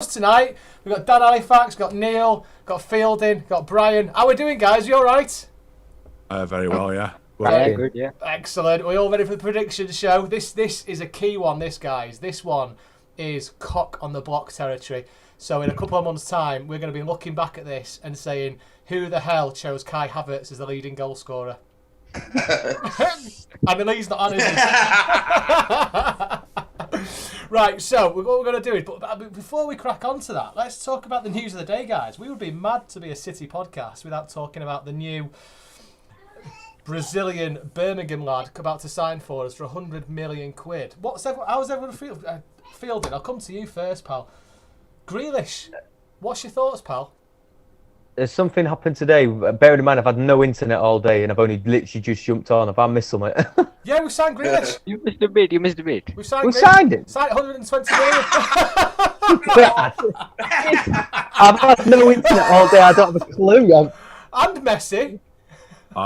us tonight. We've got Dan Halifax, got Neel, got Fielden, got Brian. How are we doing, guys? You all right? Very well, yeah. Yeah, good, yeah. Excellent. We're all ready for the prediction show. This is a key one, guys. This one is cock on the block territory. So in a couple of months' time, we're going to be looking back at this and saying, who the hell chose Kai Havertz as the leading goal scorer? And Lee's not on, is he? Right, so what we're going to do is, but before we crack on to that, let's talk about the news of the day, guys. We would be mad to be a City podcast without talking about the new Brazilian Birmingham lad about to sign for us for 100 million quid. How's everyone feeling? I'll come to you first, pal. Grealish, what's your thoughts, pal? There's something happened today. Bearing in mind, I've had no internet all day and I've only literally just jumped on. Have I missed something? Yeah, we signed Grealish. You missed a bit. We signed it? Signed 120 million. I've had no internet all day. I don't have a clue. And Messi.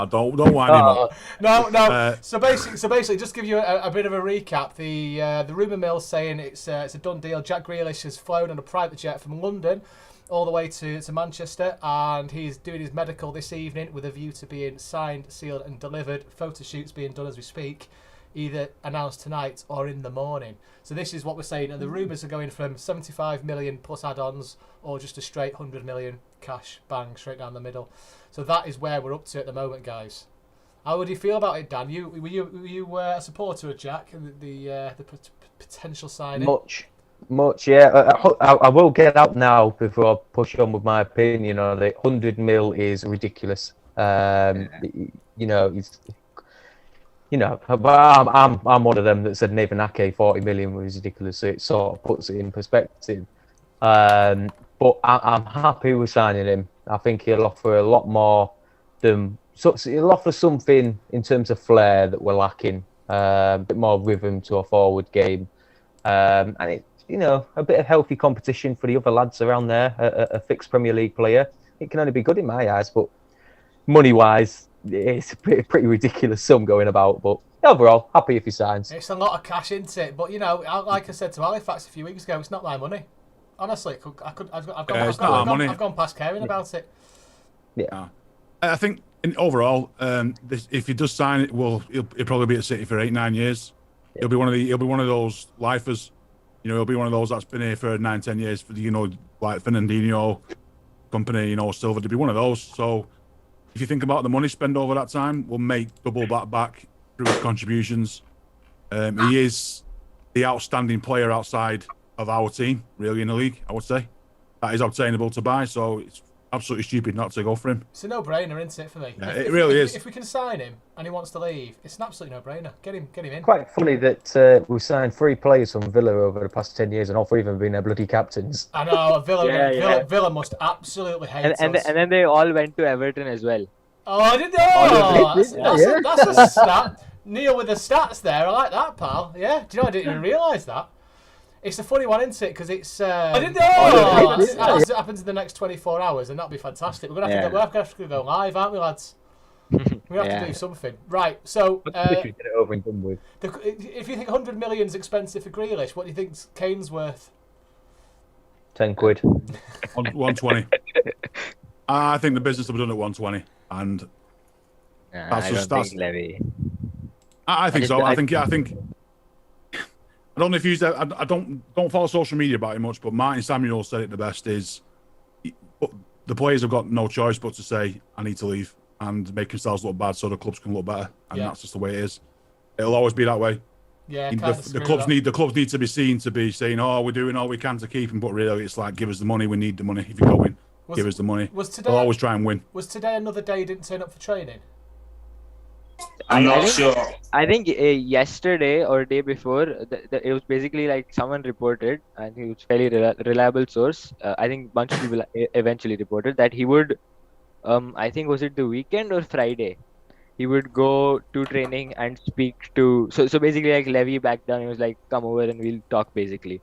Don't wind him up. No. So basically, just give you a bit of a recap. The rumour mill saying it's a done deal. Jack Grealish has flown on a private jet from London all the way to Manchester, and he's doing his medical this evening with a view to being signed, sealed, and delivered. Photo shoots being done as we speak, either announced tonight or in the morning. So this is what we're saying, and the rumours are going from 75 million plus add-ons, or just a straight 100 million cash bang straight down the middle. So that is where we're up to at the moment, guys. How would you feel about it, Dan? Were you a supporter of Jack and the potential signing? Much, yeah. I will get out now before I push on with my opinion on it. 100 mil is ridiculous. But I'm one of them that said Nathan Ake 40 million was ridiculous. So it sort of puts it in perspective. But I'm happy with signing him. I think he'll offer a lot more than. So he'll offer something in terms of flair that we're lacking. A bit more rhythm to a forward game, and it. A bit of healthy competition for the other lads around there, a fixed Premier League player. It can only be good in my eyes, but money-wise, it's a pretty ridiculous sum going about. But overall, happy if he signs. It's a lot of cash, isn't it? But, like I said to Halifax a few weeks ago, it's not my money. Honestly, I've gone past caring about it. Yeah. I think, overall, if he does sign it, he'll probably be at City for 8-9 years. He'll be one of those lifers. He'll be one of those that's been here for 9-10 years for like Fernandinho company, Silva to be one of those. So if you think about the money spent over that time, we'll make double that back through his contributions. He is the outstanding player outside of our team, really, in the league, I would say. That is obtainable to buy, so it's absolutely stupid not to go for him. It's a no-brainer, isn't it, for me? Yeah, it really is. If we can sign him and he wants to leave, it's an absolute no-brainer. Get him in. Quite funny that we've signed 3 players from Villa over the past 10 years, and all 3 of them have been their bloody captains. I know, Villa must absolutely hate us. And then they all went to Everton as well. Oh, I didn't know. That's a stat. Neel with the stats there. I like that, pal. Yeah. Do you know, I didn't even realise that. It's a funny one, isn't it? Because it's. I didn't know. That happens in the next 24 hours, and that'll be fantastic. We're gonna have to go live, aren't we, lads? We have to do something, right? So. Get it over and done with. If you think 100 million's expensive for Grealish, what do you think Kane's worth? 10 quid. 120. I think the business will be done at 120, and that's just that's. I think so. I think. I don't know if you. I don't follow social media about it much, but Martin Samuel said it the best: is the players have got no choice but to say, "I need to leave," and make themselves look bad so the clubs can look better, and that's just the way it is. It'll always be that way. Yeah, the clubs need to be seen to be saying, "Oh, we're doing all we can to keep him," but really, it's like, give us the money. We need the money. If you're going, give us the money. We'll always try and win. Was today another day you didn't turn up for training? I'm not sure. I think yesterday or day before, it was basically like someone reported, I think it was fairly reliable source. I think a bunch of people eventually reported that he would, I think was it the weekend or Friday, he would go to training and speak to. So basically like Levy back down. He was like, come over and we'll talk basically.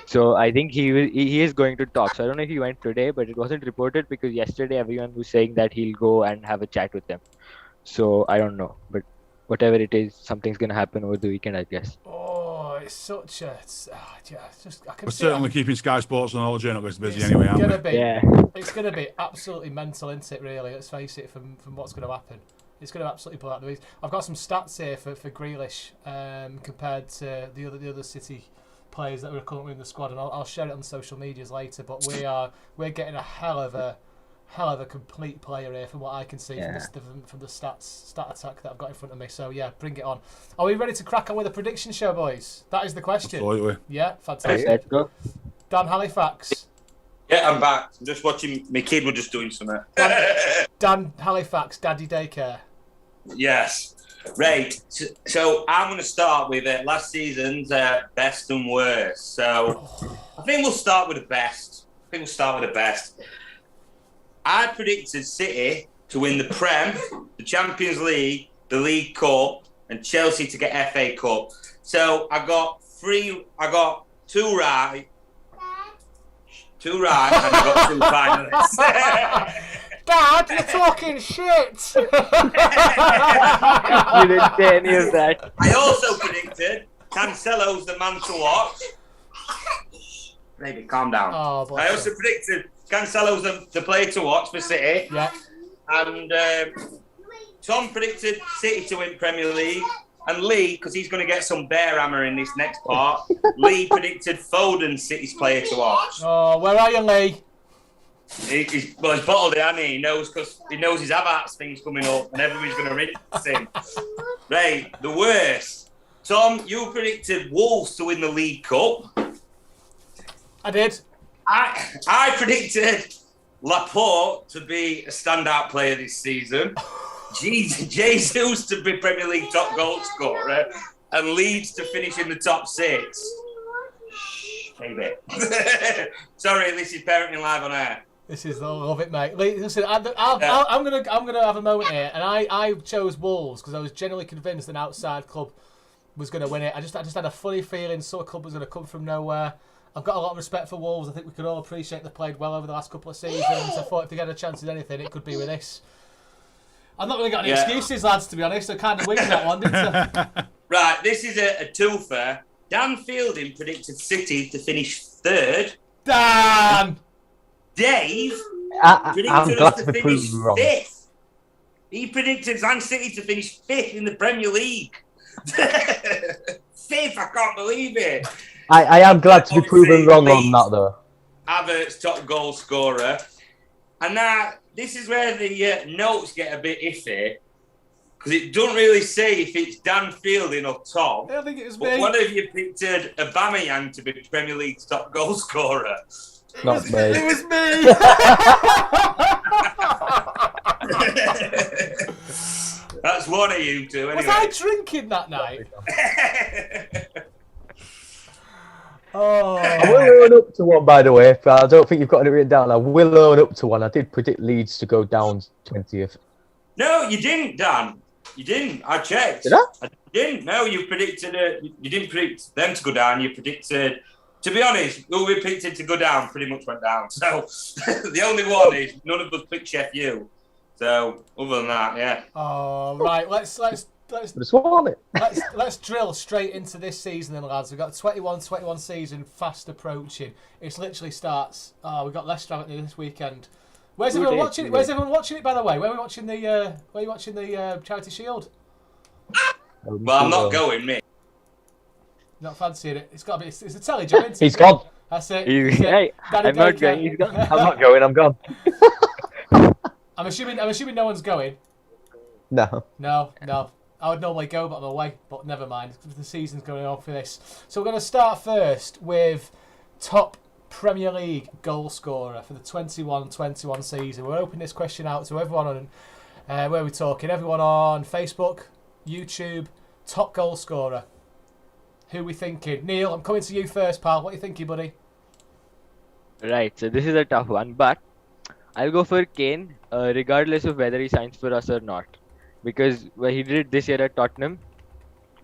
So I think he is going to talk. So I don't know if he went today, but it wasn't reported because yesterday everyone was saying that he'll go and have a chat with them. So I don't know, but whatever it is, something's gonna happen over the weekend, I guess. Oh, it's such a. Yeah, it's just I can We're see certainly keeping Sky Sports and all the journalists busy it's anyway, aren't gonna we? be. Yeah. It's gonna be absolutely mental, isn't it? Really, let's face it. From what's going to happen, it's going to absolutely blow out the waves. I've got some stats here for Grealish compared to the other City players that are currently in the squad, and I'll share it on social medias later. But we're getting a hell of a complete player here from what I can see from the stat attack that I've got in front of me. So yeah, bring it on. Are we ready to crack on with a prediction show, boys? That is the question. Absolutely. Yeah, fantastic. Let's go. Dan Halifax. Yeah, I'm back. I'm just watching. My kid was just doing something. Dan Halifax, Daddy Daycare. Yes. Right. So I'm going to start with last season's best and worst. So I think we'll start with the best. I predicted City to win the Prem, the Champions League, the League Cup, and Chelsea to get FA Cup. So I got two right, and I got two finalists. Dad, you're talking shit. You didn't say any of that. I also predicted Cancelo's the man to watch. Maybe calm down. Oh, bless I also predicted Cancelo's the player to watch for City. Yeah. And Tom predicted City to win Premier League. And Lee, because he's going to get some bear hammer in this next part, Lee predicted Foden City's player to watch. Oh, where are you, Lee? He's bottled it, hasn't he? He knows because he knows his Havertz thing's coming up and everybody's going to rinse him. Right, the worst. Tom, you predicted Wolves to win the League Cup. I did. I predicted Laporte to be a standout player this season. Jesus to be Premier League top goal scorer, and Leeds to finish in the top 6. Maybe. Sorry, this is parenting live on air. This is, I love it, mate. Listen, I'm gonna have a moment here, and I chose Wolves because I was genuinely convinced an outside club was going to win it. I just had a funny feeling some club was going to come from nowhere. I've got a lot of respect for Wolves. I think we could all appreciate they played well over the last couple of seasons. I thought if they get a chance at anything, it could be with this. I've not really got any excuses, lads, to be honest. I kind of winged that one, didn't I? Right, this is a twofer. Dan Fielden predicted City to finish 3rd. Dan! Dave I'm predicted glad us to to be finish proven wrong. 5th. He predicted Man City to finish 5th in the Premier League. 5th, I can't believe it. I am glad to be Obviously, proven wrong on Leeds, that, though. Havertz top goal scorer. And now, this is where the notes get a bit iffy. Because it doesn't really say if it's Dan Fielding or Tom. I think it was But me. one of you pictured Aubameyang to be Premier League's top goal scorer. Not me. It was me. That's one of you two, Was anyway. I drinking that night? Oh. I will own up to one, by the way. But I don't think you've got it written down. I will own up to one. I did predict Leeds to go down 20th. No, you didn't, Dan. You didn't. I checked. Did I? didn't. No, you predicted you didn't predict them to go down. You predicted, to be honest, who we predicted to go down pretty much went down. So the only one is none of us picked Chef U. So other than that, yeah. Oh, right. Let's Just want it. let's drill straight into this season then, lads. We've got 21 season fast approaching. It literally starts. Oh, we've got Leicester haven't we, this weekend. Where's everyone watching it? Where's everyone watching it, by the way? Where are you watching the Charity Shield? Well, I'm not going, mate. Not fancying it. It's got to be. It's a telly job, isn't it? He's gone. That's it. Hey, Daddy I'm not Daycare. going. He's gone. I'm not going. I'm gone. I'm assuming no one's going. No. No. I would normally go, but I'm away. But never mind. The season's going on for this. So we're going to start first with top Premier League goal scorer for the 21-21 season. We're opening this question out to everyone on where we're talking. Everyone on Facebook, YouTube, top goal scorer. Who are we thinking? Neel, I'm coming to you first, pal. What are you thinking, buddy? Right, so this is a tough one, but I'll go for Kane, regardless of whether he signs for us or not. Because he did it this year at Tottenham,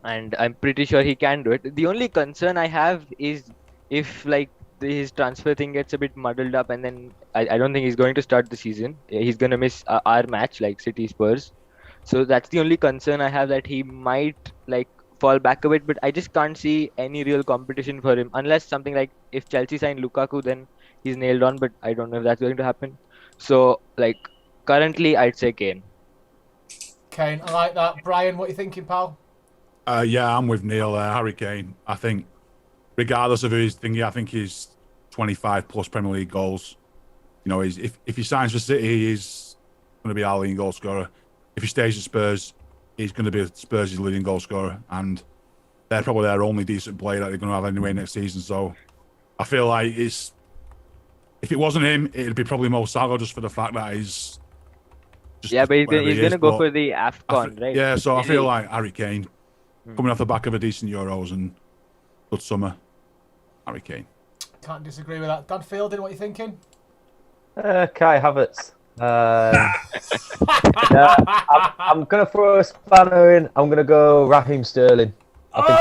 and I'm pretty sure he can do it. The only concern I have is if his transfer thing gets a bit muddled up, and then I don't think he's going to start the season. He's going to miss our match, like City Spurs. So that's the only concern I have, that he might fall back a bit, but I just can't see any real competition for him unless something like if Chelsea sign Lukaku, then he's nailed on. But I don't know if that's going to happen. So like currently, I'd say Kane. Kane, I like that. Brian, what are you thinking, pal? Yeah, I'm with Neel there. Harry Kane. I think, regardless of who he's thinking, I think he's 25 plus Premier League goals. You know, if he signs for City, he's going to be our leading goal scorer. If he stays at Spurs, he's going to be Spurs' leading goal scorer, and they're probably their only decent player that they're going to have anyway next season. So I feel like if it wasn't him, it'd be probably Mo Salah, just for the fact that he's just Yeah, but he's wherever going he is. to go But for the AFCON, right? yeah, so I Really? feel like Harry Kane, coming off the back of a decent Euros and good summer, Harry Kane. Can't disagree with that. Dan Fielden, what are you thinking? Kai Havertz. I'm going to throw a spanner in. I'm going to go Raheem Sterling. I think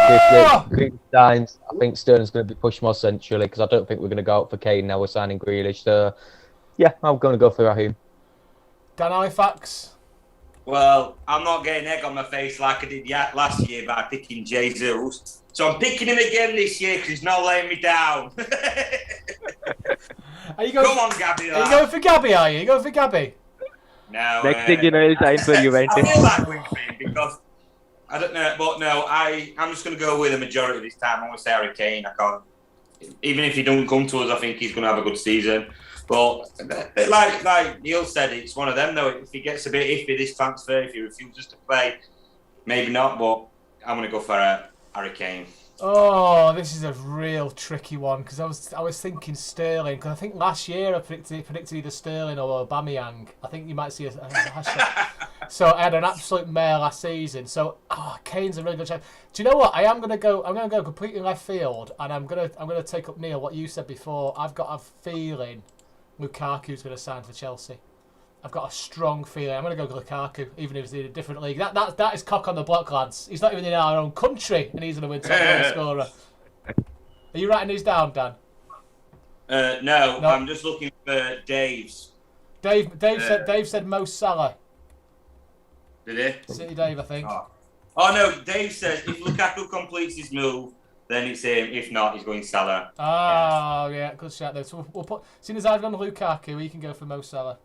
if Grealish signs, I think Sterling's going to be pushed more centrally because I don't think we're going to go out for Kane now. We're signing Grealish. So, yeah, I'm going to go for Raheem. Dan Halifax. Well, I'm not getting egg on my face like I did last year by picking Jesus. So I'm picking him again this year because he's not letting me down. Are you going Come on, Gabby. Are you going for Gabby, are you? You going for Gabby? No. Next thing you know, he'll sign for I Juventus. feel like going for him because I don't know, but no, I'm just going to go with the majority this time. I'm going to say Harry Kane. I can't. Even if he don't come to us, I think he's going to have a good season. But like Neel said, it's one of them though. If he gets a bit iffy this transfer, if he refuses to play, maybe not. But I'm going to go for Harry Kane. Oh, this is a real tricky one because I was thinking Sterling because I think last year I predicted either Sterling or Aubameyang. I think you might see a hashtag. So I had an absolute mare last season. So Kane's a really good chance. Do you know what? I'm gonna go completely left field, and I'm gonna take up Neel what you said before. I've got a feeling Lukaku's gonna sign for Chelsea. I've got a strong feeling. I'm going to go Lukako, even if he's in a different league. That is cock on the block, lads. He's not even in our own country, and he's going to win top goal scorer. Are you writing these down, Dan? No, I'm just looking for Dave's. Dave said Mo Salah. Did he? City Dave, I think. Oh no, Dave says if Lukaku completes his move, then it's him. If not, he's going Salah. Oh, yeah, good shout there. So we'll put. Seeing as I've gone Lukaku, we can go for Mo Salah.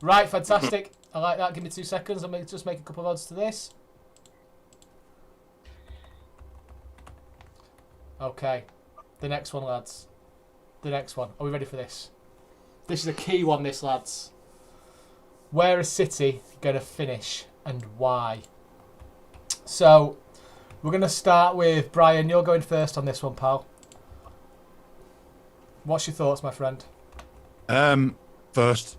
Right, fantastic. I like that. Give me 2 seconds. I'll just make a couple of odds to this. Okay. The next one, lads. The next one. Are we ready for this? This is a key one, this, lads. Where is City going to finish and why? So, we're going to start with Brian. You're going first on this one, pal. What's your thoughts, my friend? First,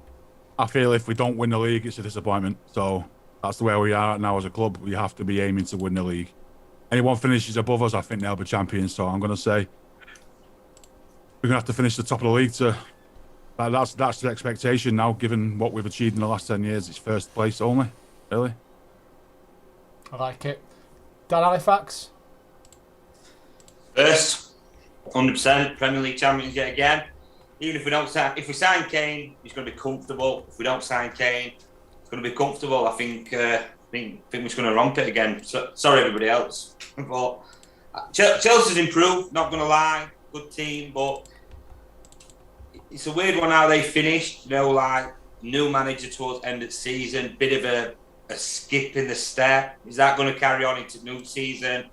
I feel if we don't win the league, it's a disappointment. So that's the way we are now as a club. We have to be aiming to win the league. Anyone finishes above us, I think they'll be champions. So I'm going to say we're going to have to finish the top of the league. That's the expectation now, given what we've achieved in the last 10 years. It's first place only, really. I like it. Dan Halifax? First, 100% Premier League champions yet again. Even if we don't sign, if we sign Kane, he's going to be comfortable. If we don't sign Kane, it's going to be comfortable. I think we're just going to romp it again. So, sorry, everybody else, but Chelsea's improved. Not going to lie, good team, but it's a weird one how they finished. You know, like new manager towards end of the season, bit of a skip in the step. Is that going to carry on into new season?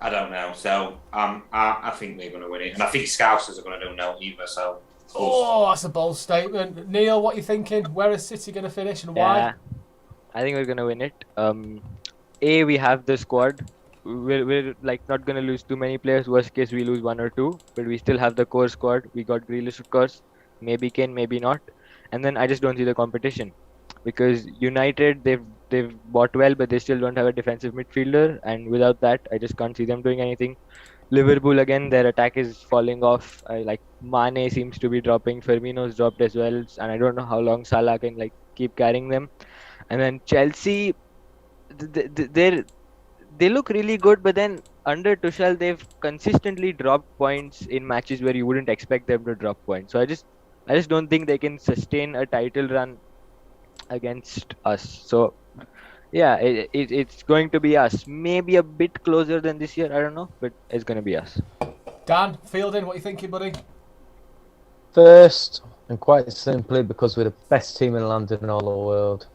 I don't know. So I think they're going to win it. And I think Scousers are going to do no either. So. Oh, that's a bold statement. Neel, what are you thinking? Where is City going to finish and why? I think we're going to win it. We have the squad. We're like not going to lose too many players. Worst case, we lose 1 or 2. But we still have the core squad. We got Grealish, of course. Maybe Kane, maybe not. And then I just don't see the competition. Because United, they've bought well, but they still don't have a defensive midfielder, and without that, I just can't see them doing anything. Liverpool again, their attack is falling off. Like Mane seems to be dropping, Firmino's dropped as well, and I don't know how long Salah can like keep carrying them. And then Chelsea, they look really good, but then under Tuchel, they've consistently dropped points in matches where you wouldn't expect them to drop points. So I just don't think they can sustain a title run against us. So Yeah, it's going to be us. Maybe a bit closer than this year. I don't know, but it's going to be us. Dan, Fielden, what are you thinking, buddy? First, and quite simply, because we're the best team in London and all the world.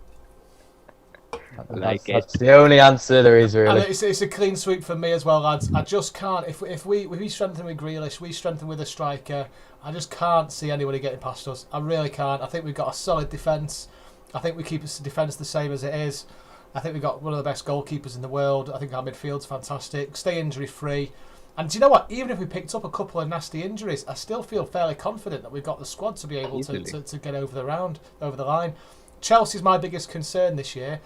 That's the only answer there is, really. And it's a clean sweep for me as well, lads. I just can't. If we strengthen with Grealish, we strengthen with a striker. I just can't see anybody getting past us. I really can't. I think we've got a solid defence. I think we keep the defence the same as it is. I think we've got one of the best goalkeepers in the world. I think our midfield's fantastic. Stay injury free. And do you know what? Even if we picked up a couple of nasty injuries, I still feel fairly confident that we've got the squad to be able to get over the line. Chelsea's my biggest concern this year,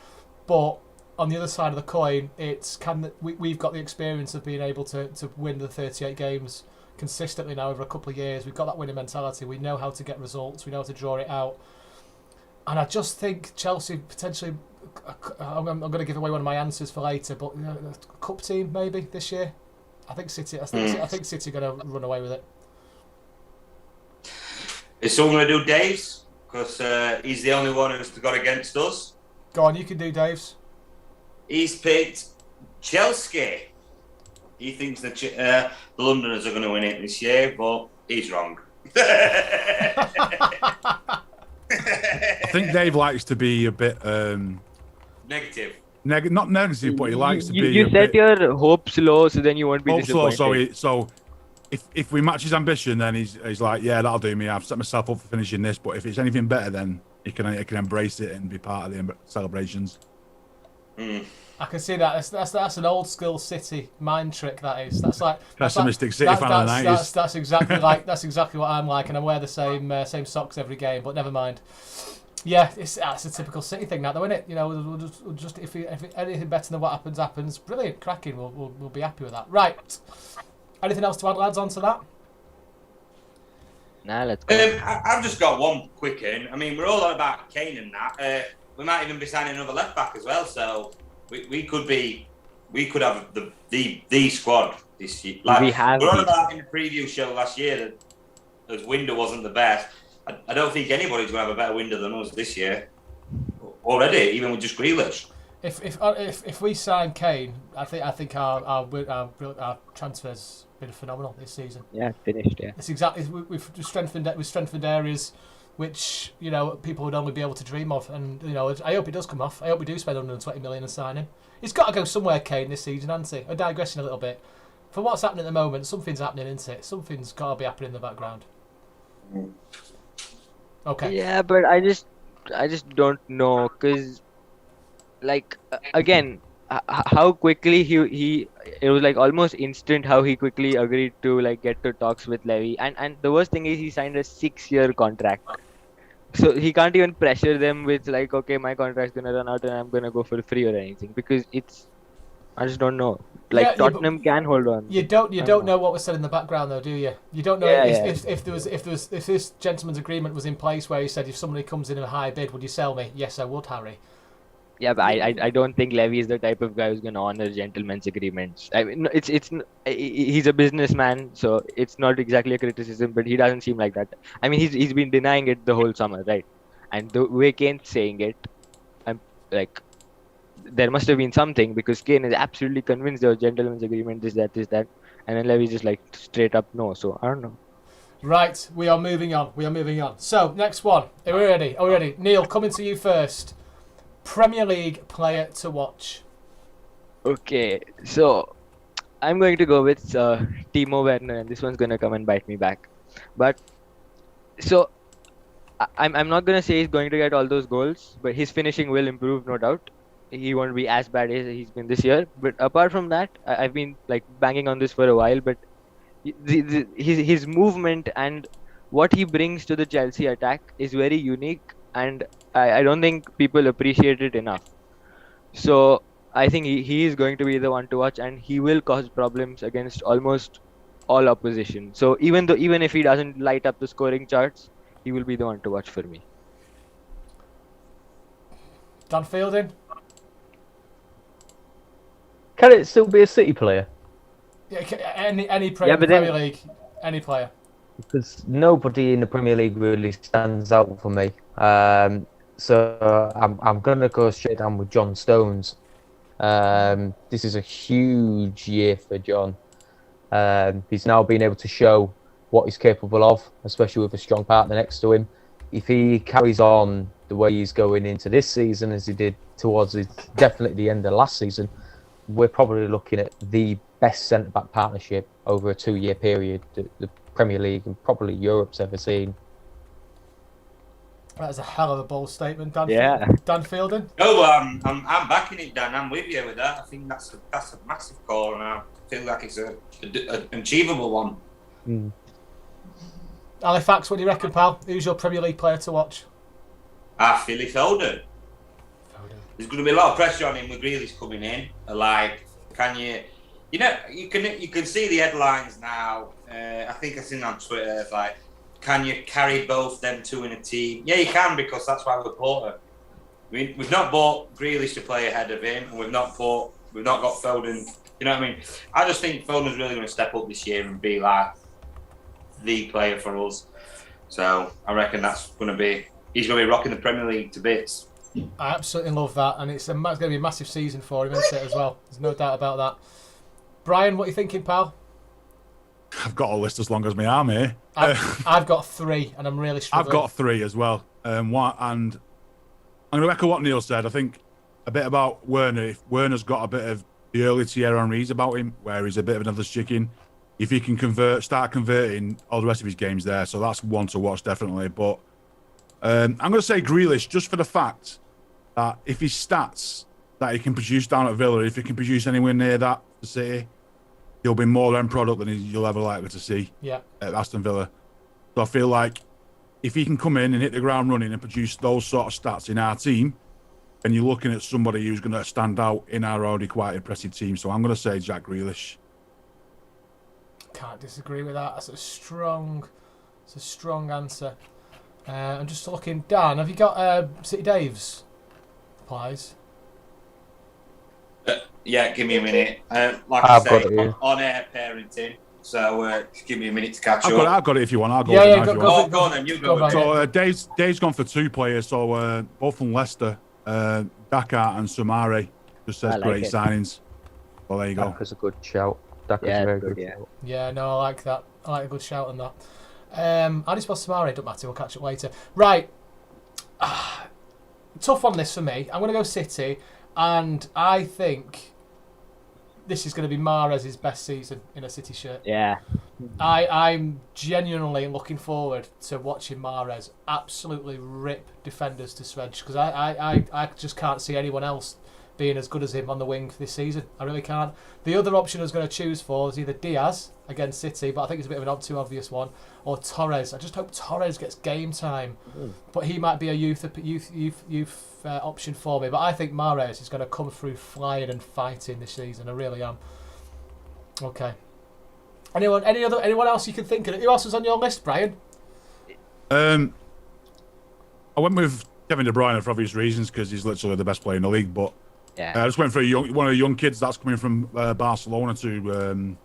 but on the other side of the coin, we've got the experience of being able to win the 38 games consistently now over a couple of years. We've got that winning mentality. We know how to get results. We know how to draw it out. And I just think Chelsea potentially. I'm going to give away one of my answers for later, but a cup team maybe this year. I think City. I think City are going to run away with it. Is someone going to do Dave's? Because he's the only one who's got against us. Go on, you can do Dave's. He's picked Chelsea. He thinks that the Londoners are going to win it this year, but he's wrong. I think Dave likes to be a bit Negative. not negative, but he likes to be. You set your hopes low, so then you won't be disappointed. So if we match his ambition, then he's like, yeah, that'll do me. I've set myself up for finishing this. But if it's anything better, then he can embrace it and be part of the celebrations. I can see that. That's an old school City mind trick. That is. That's like pessimistic City fan of the 90s. That's exactly what I'm like, and I wear the same socks every game. But never mind. Yeah, it's a typical City thing, now, though, isn't it? You know, we'll just if anything better than what happens. Brilliant, cracking. We'll be happy with that. Right. Anything else to add, lads, onto that? Nah, let's go. I've just got one quick in. I mean, we're all on about Kane and that. We might even be signing another left back as well. So we could have the squad this year. Like, we're on about in the preview show last year that Gundo wasn't the best. I don't think anybody's going to have a better window than us this year already, even with just Grealish. If we sign Kane, I think our transfer's been phenomenal this season. Yeah, finished. Yeah, it's exactly we've strengthened areas which people would only be able to dream of, and I hope it does come off. I hope we do spend 120 million and sign him. He's got to go somewhere, Kane, this season, hasn't he? I'm digressing a little bit. For what's happening at the moment, something's happening, isn't it? Something's got to be happening in the background. Okay. Yeah, but I just don't know, because again, how quickly he it was like almost instant how he quickly agreed to get to talks with Levy, and the worst thing is he signed a 6-year contract, so he can't even pressure them with okay, my contract's gonna run out and I'm gonna go for free or anything, because I just don't know. Tottenham can hold on. You don't know what was said in the background, though, do you? You don't know if this gentleman's agreement was in place where he said, if somebody comes in a high bid, would you sell me? Yes, I would, Harry. Yeah, but I don't think Levy is the type of guy who's gonna honor gentlemen's agreements. I mean, he's a businessman, so it's not exactly a criticism, but he doesn't seem like that. I mean, he's been denying it the whole summer, right? And the way Kane's saying it, I'm like, there must have been something, because Kane is absolutely convinced there was gentleman's agreement, this, that, and then Levy's just straight up no. So I don't know. Right, we are moving on. So next one. Are we ready? Neel, coming to you first. Premier League player to watch. Okay, so I'm going to go with Timo Werner, and this one's gonna come and bite me back. But so I'm not gonna say he's going to get all those goals, but his finishing will improve, no doubt. He won't be as bad as he's been this year. But apart from that, I've been banging on this for a while. But his movement and what he brings to the Chelsea attack is very unique, and I don't think people appreciate it enough. So I think he is going to be the one to watch, and he will cause problems against almost all opposition. So even if he doesn't light up the scoring charts, he will be the one to watch for me. Dan Fielden? Can it still be a City player? Yeah, any Premier League, any player. Because nobody in the Premier League really stands out for me. So I'm gonna go straight down with John Stones. This is a huge year for John. He's now been able to show what he's capable of, especially with a strong partner next to him. If he carries on the way he's going into this season, as he did towards definitely the end of last season, we're probably looking at the best centre-back partnership over a 2-year period that the Premier League and probably Europe's ever seen. That is a hell of a bold statement, Dan. Yeah. Dan Fielden. No, I'm backing it, Dan. I'm with you with that. I think that's a massive call, and I feel like it's an achievable one. Halifax, what do you reckon, pal? Who's your Premier League player to watch? Philly Foden. There's going to be a lot of pressure on him with Grealish coming in. Like, can you? You know, you can see the headlines now. I think I've seen on Twitter, it's like, can you carry both them two in a team? Yeah, you can, because that's why we bought him. We've not bought Grealish to play ahead of him, and we've not got Foden. You know what I mean? I just think Foden's really going to step up this year and be like the player for us. So I reckon he's going to be rocking the Premier League to bits. I absolutely love that, and it's going to be a massive season for him, isn't it, as well? There's no doubt about that. Brian, what are you thinking, pal? I've got a list as long as my arm here. I've got 3, and I'm really struggling. I've got 3 as well. And I'm going to echo what Neel said. I think a bit about Werner. If Werner's got a bit of the early Thierry Henry's about him, where he's a bit of another chicken, if he can start converting all the rest of his games there, so that's one to watch definitely. But I'm going to say Grealish, just for the fact that if his stats that he can produce down at Villa, if he can produce anywhere near that for City, he'll be more end product than you'll ever likely to see at Aston Villa. So I feel like if he can come in and hit the ground running and produce those sort of stats in our team, then you're looking at somebody who's going to stand out in our already quite impressive team. So I'm going to say Jack Grealish. Can't disagree with that. That's a strong answer. I'm just looking. Dan, have you got City Dave's replies? Yeah, give me a minute. Like I've I got say, it, on air parenting. So just give me a minute to catch up. I've got it if you want. I'll go. Yeah, if you go want. Go on then. You go. Go So Dave's gone for 2 players. So both from Leicester, Dhaka and Samari. Just says I like great it. signings. Well, there you go. That's a good shout. That's Yeah, a very good, good yeah. shout. Yeah, no, I like that. I like a good shout on that. How do you spell Samari? Don't matter. We'll catch up later. Right. Tough on this for me. I'm going to go City, and I think this is going to be Mahrez's best season in a City shirt. Yeah. I'm genuinely looking forward to watching Mahrez absolutely rip defenders to shreds, because I just can't see anyone else being as good as him on the wing this season. I really can't. The other option I was going to choose for is either Diaz against City, but I think it's a bit of an too obvious one, or Torres. I just hope Torres gets game time, but he might be a youth option for me. But I think Mahrez is going to come through flying and fighting this season. I really am. Okay. Anyone else you can think of? Who else was on your list, Brian? I went with Kevin De Bruyne for obvious reasons, because he's literally the best player in the league. But Yeah. I just went for one of the young kids that's coming from Barcelona to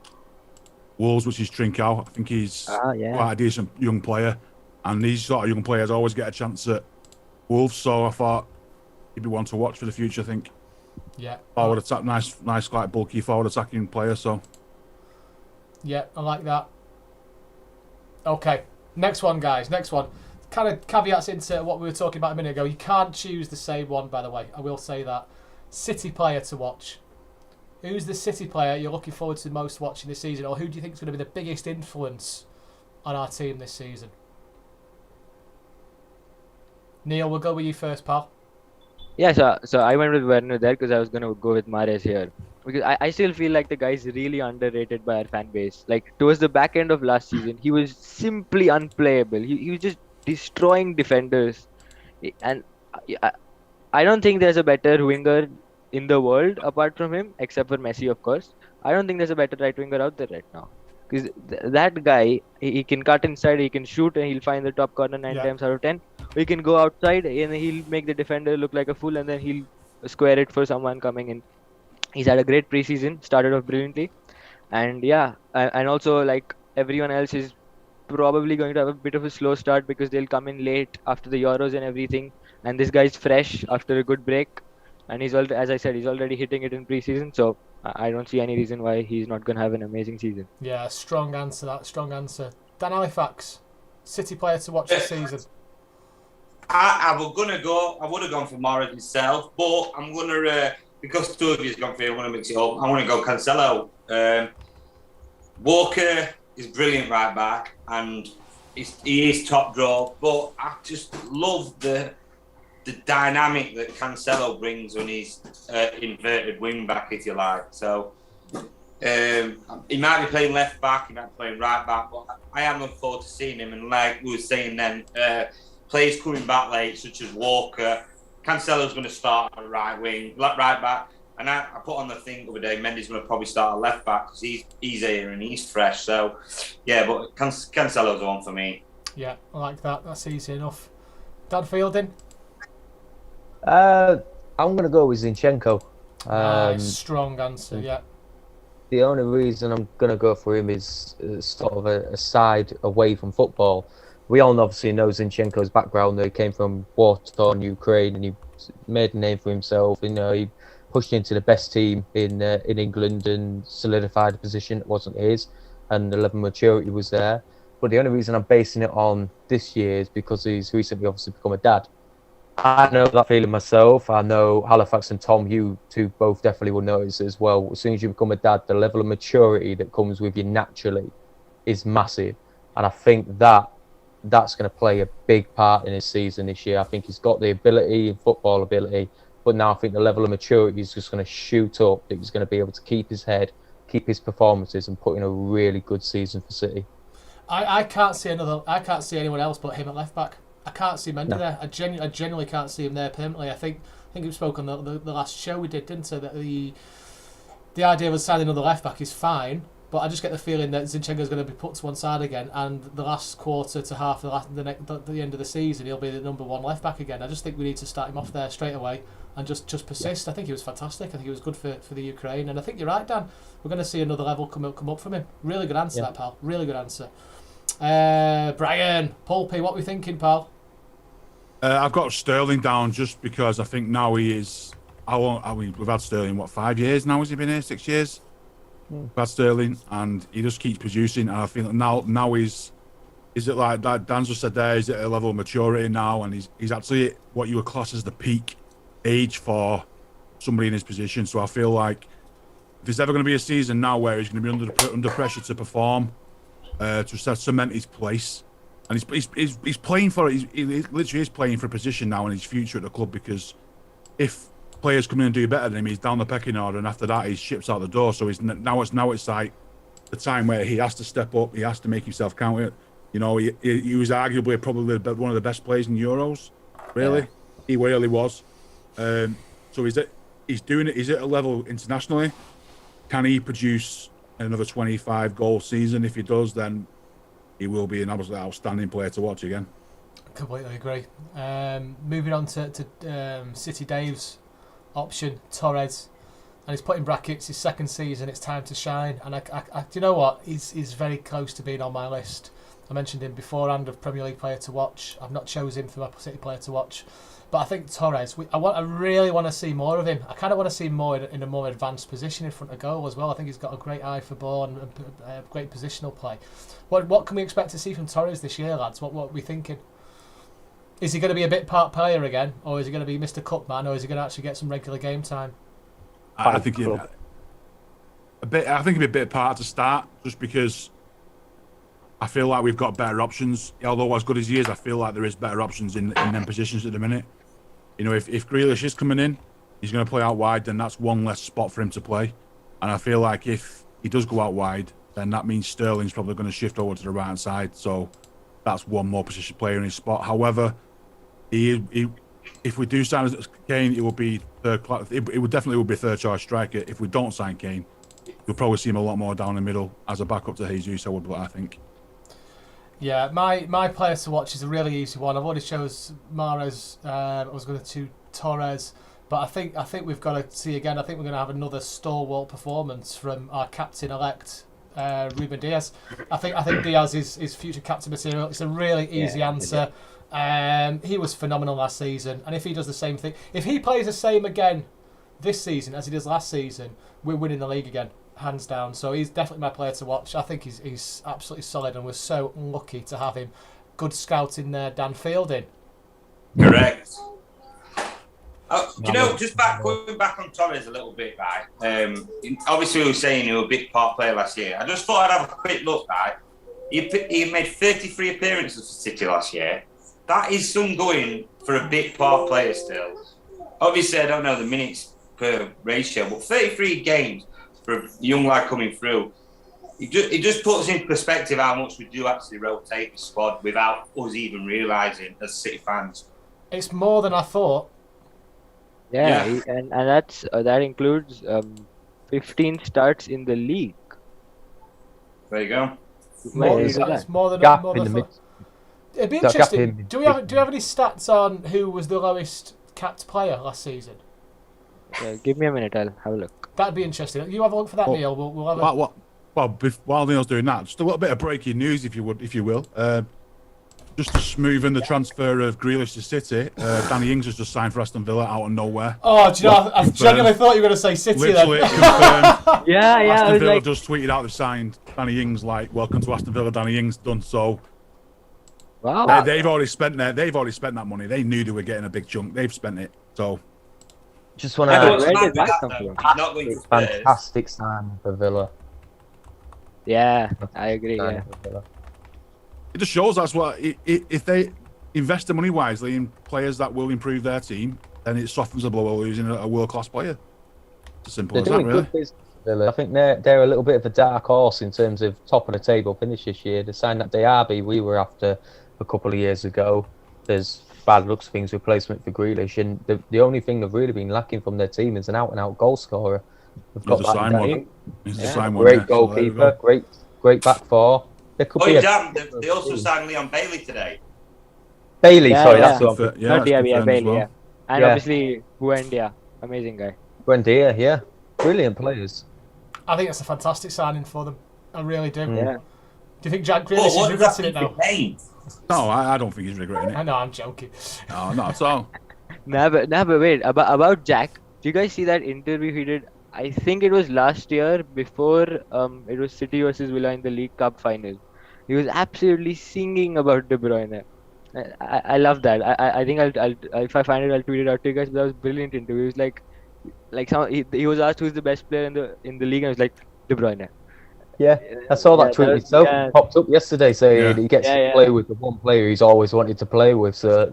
Wolves, which is Trincao. I think he's quite a decent young player, and these sort of young players always get a chance at Wolves. So I thought he'd be one to watch for the future. I think. Yeah. Forward attack, nice, like bulky forward attacking player. So. Yeah, I like that. Okay, next one, guys. Next one. Kind of caveats into what we were talking about a minute ago. You can't choose the same one, by the way. I will say that. City player to watch. Who's the City player you're looking forward to most watching this season, or who do you think is going to be the biggest influence on our team this season? Neel, we'll go with you first, pal. Yeah, so I went with Werner there because I was going to go with Mahrez here. Because I still feel like the guy's really underrated by our fan base. Like, towards the back end of last season, he was simply unplayable. He was just destroying defenders. And I don't think there's a better winger in the world apart from him, except for Messi, of course. I don't think there's a better right winger out there right now. Because that guy, he can cut inside, he can shoot, and he'll find the top corner 9 times out of 10. He can go outside and he'll make the defender look like a fool, and then he'll square it for someone coming in. He's had a great preseason, started off brilliantly. And yeah, and also like everyone else is probably going to have a bit of a slow start because they'll come in late after the Euros and everything. and this guy's fresh after a good break, and as I said, he's already hitting it in pre-season. So I don't see any reason why he's not going to have an amazing season. Yeah, strong answer. That strong answer. Dan Halifax, City player to watch this season. I would have gone for Mahrez myself, but I'm gonna because two of you's gone for it, I'm gonna mix it up. I want to go Cancelo. Walker is brilliant right back, and he is top draw. But I just love the dynamic that Cancelo brings when he's inverted wing back, if you like. So he might be playing left back, he might be playing right back, but I am looking forward to seeing him. And like we were saying then, players coming back late, such as Walker, Cancelo's going to start at right back. And I put on the thing the other day, Mendy's going to probably start at left back because he's here and he's fresh. So, yeah, but Cancelo's the one for me. Yeah, I like that. That's easy enough. Dan Fielden? I'm going to go with Zinchenko. Nice, strong answer, yeah. The only reason I'm going to go for him is sort of a side away from football. We all obviously know Zinchenko's background. He came from war-torn Ukraine and he made a name for himself. You know, he pushed into the best team in England and solidified a position that wasn't his, and the level of maturity was there. But the only reason I'm basing it on this year is because he's recently obviously become a dad. I know that feeling myself. I know Halifax and Tom, you two both definitely will notice as well. As soon as you become a dad, the level of maturity that comes with you naturally is massive. And I think that's going to play a big part in his season this year. I think he's got the ability, football ability, but now I think the level of maturity is just going to shoot up, that he's going to be able to keep his head, keep his performances, and put in a really good season for City. I can't see anyone else but him at left back. I can't see Mendy there. I genuinely can't see him there permanently. I think we spoke on the last show we did, didn't we? That the idea of signing another left back is fine, but I just get the feeling that Zinchenko is going to be put to one side again, and the last quarter to half of the end of the season, he'll be the number one left back again. I just think we need to start him off there straight away and just persist. I think he was fantastic. I think he was good for the Ukraine, and I think you're right, Dan. We're going to see another level come up from him. Really good answer, that pal. Really good answer. Brian, Pulpy, what are we thinking, pal? I've got Sterling down just because I think now he is. We've had Sterling 5 years now? Has he been here? 6 years? We've had Sterling, and he just keeps producing. And I feel now is it like that Dan just said there? Is it a level of maturity now, and he's actually at what you would class as the peak age for somebody in his position. So I feel like if there's ever going to be a season now where he's going to be under pressure to perform, to cement his place. And he's playing for it. He literally is playing for a position now in his future at the club, because if players come in and do better than him, he's down the pecking order, and after that, he ships out the door. So now it's like the time where he has to step up. He has to make himself count. You know, he was arguably probably one of the best players in Euros. Really, yeah. He really was. So he's doing it. He's at a level internationally. Can he produce another 25 goal season? If he does, then he will be an absolutely outstanding player to watch again. Completely agree. Moving on to City Dave's option, Torres, and he's put in brackets his second season. It's time to shine, and I do you know what? He's very close to being on my list. I mentioned him beforehand of Premier League player to watch. I've not chosen him for my City player to watch, but I think Torres. I really want to see more of him. I kind of want to see more in a more advanced position in front of goal as well. I think he's got a great eye for ball and great positional play. What can we expect to see from Torres this year, lads? What are we thinking? Is he going to be a bit part player again, or is he going to be Mr. Cutman, or is he going to actually get some regular game time? I think he'd be a bit part to start, just because I feel like we've got better options. Although as good as he is, I feel like there is better options in them positions at the minute. You know, if Grealish is coming in, he's going to play out wide, then that's one less spot for him to play. And I feel like if he does go out wide, then that means Sterling's probably going to shift over to the right hand side. So that's one more position player in his spot. However, if we do sign Kane, it will be it would definitely be third choice striker. If we don't sign Kane, you'll probably see him a lot more down the middle as a backup to Jesus. I think. Yeah, my player to watch is a really easy one. I've already chose Mahrez. I was going to Torres, but I think we've got to see again. I think we're going to have another stalwart performance from our captain elect, Ruben Diaz. I think Diaz is future captain material. It's a really easy answer. He was phenomenal last season, and if he does the same thing, if he plays the same again this season as he does last season, we're winning the league again, hands down. So he's definitely my player to watch. I think he's absolutely solid, and we're so lucky to have him. Good scouting there, Dan Fielden. Correct. Just going back on Torres a little bit, right? Obviously, we were saying he was a big part player last year. I just thought I'd have a quick look, right? He made 33 appearances for City last year. That is some going for a big part player still. Obviously, I don't know the minutes per ratio, but 33 games for a young lad coming through. It just puts in perspective how much we do actually rotate the squad without us even realising as City fans. It's more than I thought. Yeah. And that includes 15 starts in the league. There you go. It's more than Gap more in than the I thought. It'd be Gap interesting. in Do we have any stats on who was the lowest capped player last season? Give me a minute, I'll have a look. That'd be interesting. You have a look for that, Neel. We'll have a... While Neil's doing that, just a little bit of breaking news, if you will. Just to smoothen the transfer of Grealish to City, Danny Ings has just signed for Aston Villa out of nowhere. Oh, do you know, I genuinely thought you were going to say City Literally then. confirmed. Yeah, Aston Villa like... just tweeted out they've signed Danny Ings, like, welcome to Aston Villa, Danny Ings done. So Wow. they've already spent that money. They knew they were getting a big chunk. They've spent it. So Just want Where to did that that come though? from? He's not going to Spurs. fantastic sign for Villa. Yeah, I agree. Yeah. it just shows that's what if they invest the money wisely in players that will improve their team, then it softens the blow of losing a world-class player. It's as simple They're as that, doing really. good business, Villa. I think they're a little bit of a dark horse in terms of top of the table finish this year. They signed that Diaby we were after a couple of years ago. There's bad looks things replacement for Grealish, and the only thing they've really been lacking from their team is an out-and-out goal scorer. They've got He's a that sign in one. Danny. He's a Yeah. sign one. Great yeah. So there you goalkeeper, go. great back four. There could be They also signed Leon Bailey today. Bailey. Yeah, sorry, yeah. that's what. Yeah, Not that's Diaby, confirmed as Bailey, well. yeah. And Yeah. obviously Buendia, amazing guy. Buendia, yeah, brilliant players. I think it's a fantastic signing for them. I really do. Yeah. Do you think Jack Oh, Grealish is what does that regretting it mean now? for Kane? No, I don't think he's regretting it. I know, I'm joking. No, not at all. Nah, but wait, about Jack, do you guys see that interview he did? I think it was last year before it was City versus Villa in the League Cup final. He was absolutely singing about De Bruyne. I love that. I think I'll if I find it I'll tweet it out to you guys. But that was a brilliant interview. It was he was asked who's the best player in the league, and it was like De Bruyne. Yeah, I saw that tweet myself. Yeah. Popped up yesterday saying Yeah. he gets to play with the one player he's always wanted to play with. So,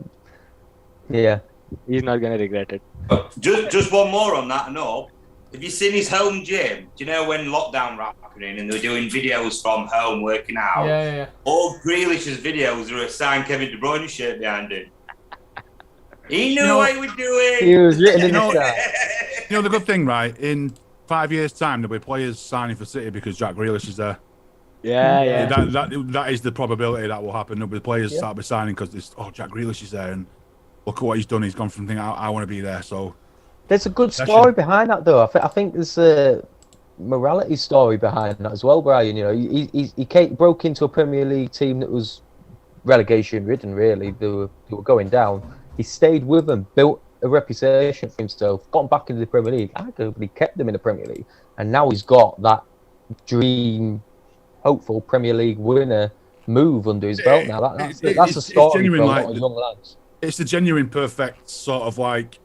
yeah. He's not gonna regret it. Just one more on that note. Have you seen his home gym? Do you know when lockdown were happening and they were doing videos from home working out? Yeah. All Grealish's videos are a signed Kevin De Bruyne shirt behind him. He knew what he was doing. He was written in You know- the sky. You know the good thing, right? In 5 years' time, there'll be players signing for City because Jack Grealish is there. Yeah. That is the probability that will happen. There'll be players start by signing because Jack Grealish is there, and look at what he's done. He's gone from thinking I want to be there. So There's a good story behind that, though. I think there's a morality story behind that as well, Brian. You know, he broke into a Premier League team that was relegation ridden. Really, they were going down. He stayed with them, built a reputation for himself, got him back into the Premier League. Arguably kept them in the Premier League, and now he's got that dream, hopeful Premier League winner move under his belt. Now that's a story for a lot of young lads. It's the genuine, perfect sort of like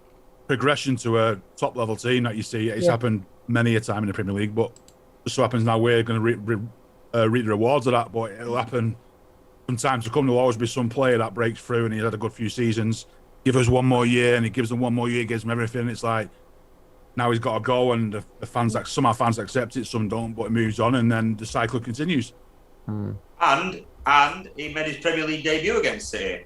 progression to a top level team that you see. It's happened many a time in the Premier League, but just so happens now we're going to reap the rewards of that. But it'll happen from time to come. There'll always be some player that breaks through and he's had a good few seasons. Give us one more year, and he gives them one more year, gives them everything. It's like now he's got to go, and the fans, some of our fans accept it, some don't, but it moves on, and then the cycle continues. And he made his Premier League debut against City.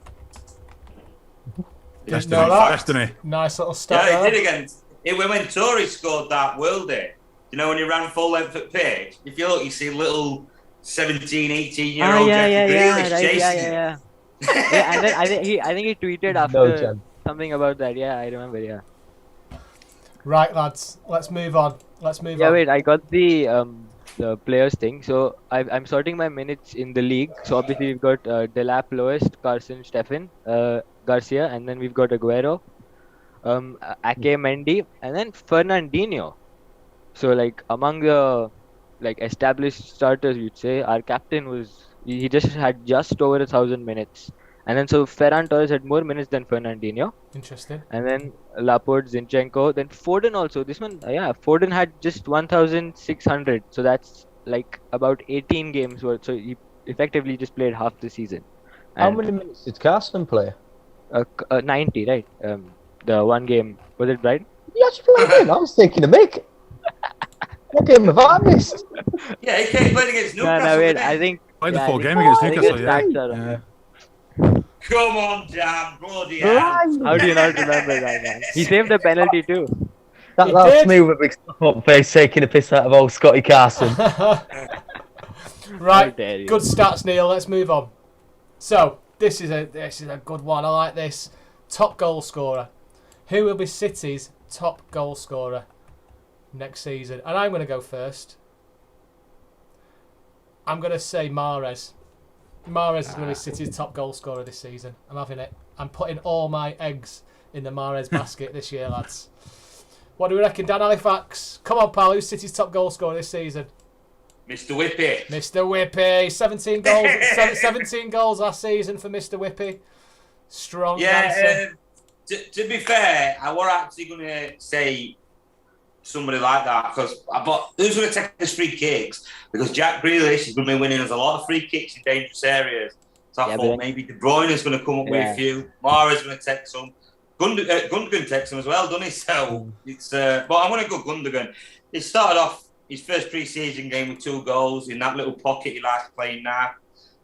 Destiny. Nice little start. Yeah, he there. did against. When Torres scored that worldie, you know, when he ran full length at pitch, if you look, you see little 17, 18-year-old Jackie Grealish chasing him. Yeah. Yeah, and then I think he tweeted after something about that. Yeah, I remember. Yeah. Right, lads, let's move on. Yeah, wait, I got the players thing. So I'm sorting my minutes in the league. So obviously we've got Delap lowest, Carson, Stefan, Garcia, and then we've got Aguero, Ake, Mendy, and then Fernandinho. So like among the like established starters, you'd say our captain was he just had just over 1,000 minutes, and then so Ferran Torres had more minutes than Fernandinho, Interesting. and then Laporte, Zinchenko, then Foden also. This one, yeah, Foden had just 1,600, so that's like about 18 games worth. So he effectively just played half the season. How And, many minutes did Carson play? 90, right? The one game was it Brighton? You actually played him. I was taking a mick. What game have I missed? Yeah, he came playing against Newcastle. No, wait. didn't he? I think Played the yeah, full I game think- against I think Newcastle, his yeah. stats are on Yeah. there. Come on, Jam, bloody hell. How do you not remember that, man? He saved the penalty too. He That's did. me with a big up face taking a piss out of old Scotty Carson. Right, dare you. good stats, Neil. Let's move on. So this is a good one. I like this. Top goal scorer. Who will be City's top goal scorer next season? And I'm going to go first. I'm going to say Mahrez. Mahrez is going to be City's top goal scorer this season. I'm having it. I'm putting all my eggs in the Mahrez basket this year, lads. What do we reckon, Dan Halifax? Come on, pal. Who's City's top goal scorer this season? Mr. Whippy. Mr. Whippy, 17 goals, 17 goals last season for Mr. Whippy. Strong answer. Yeah, to be fair, I were actually going to say somebody like that because who's going to take his free kicks? Because Jack Grealish is going to be winning us a lot of free kicks in dangerous areas. So I thought maybe De Bruyne is going to come up with a few. Mahrez is going to take some. Gundogan takes them as well, doesn't he? So it's. But I'm going to go Gundogan. He started off his first pre-season game with 2 goals in that little pocket he likes playing now.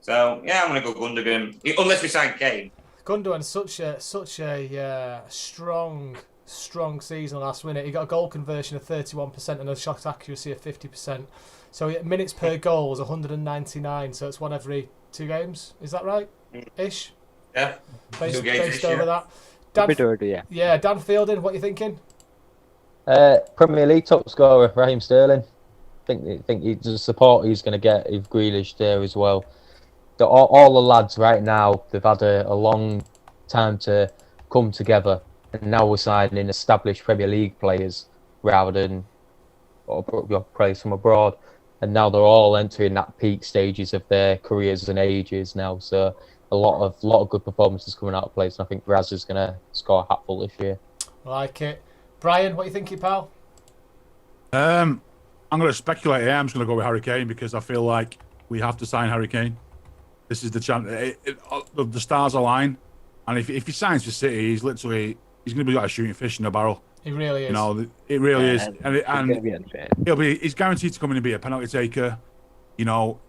So yeah, I'm going to go Gundogan. Unless we sign Kane. Gundogan, such a strong season last winter. He got a goal conversion of 31% and a shot accuracy of 50%. So minutes per goal is 199. So it's one every 2 games. Is that right? Ish. Yeah. 2 games Based over that. A bit over, yeah. Yeah, Dan Fielden, what are you thinking? Premier League top scorer, Raheem Sterling. Think the support he's going to get if Grealish there as well. All the lads right now, they've had a long time to come together, and now we're signing established Premier League players rather than players from abroad. And now they're all entering that peak stages of their careers and ages now. So a lot of good performances coming out of players, and I think Raz is going to score a hatful this year. I like it. Brian, what are you thinking, pal? I'm going to speculate here. I'm just going to go with Harry Kane because I feel like we have to sign Harry Kane. This is the chance. The stars align, and if he signs for City, he's going to be like a shooting fish in a barrel. He really is. You know, it really is, and It's gonna be unfair. he's guaranteed to come in and be a penalty taker. You know,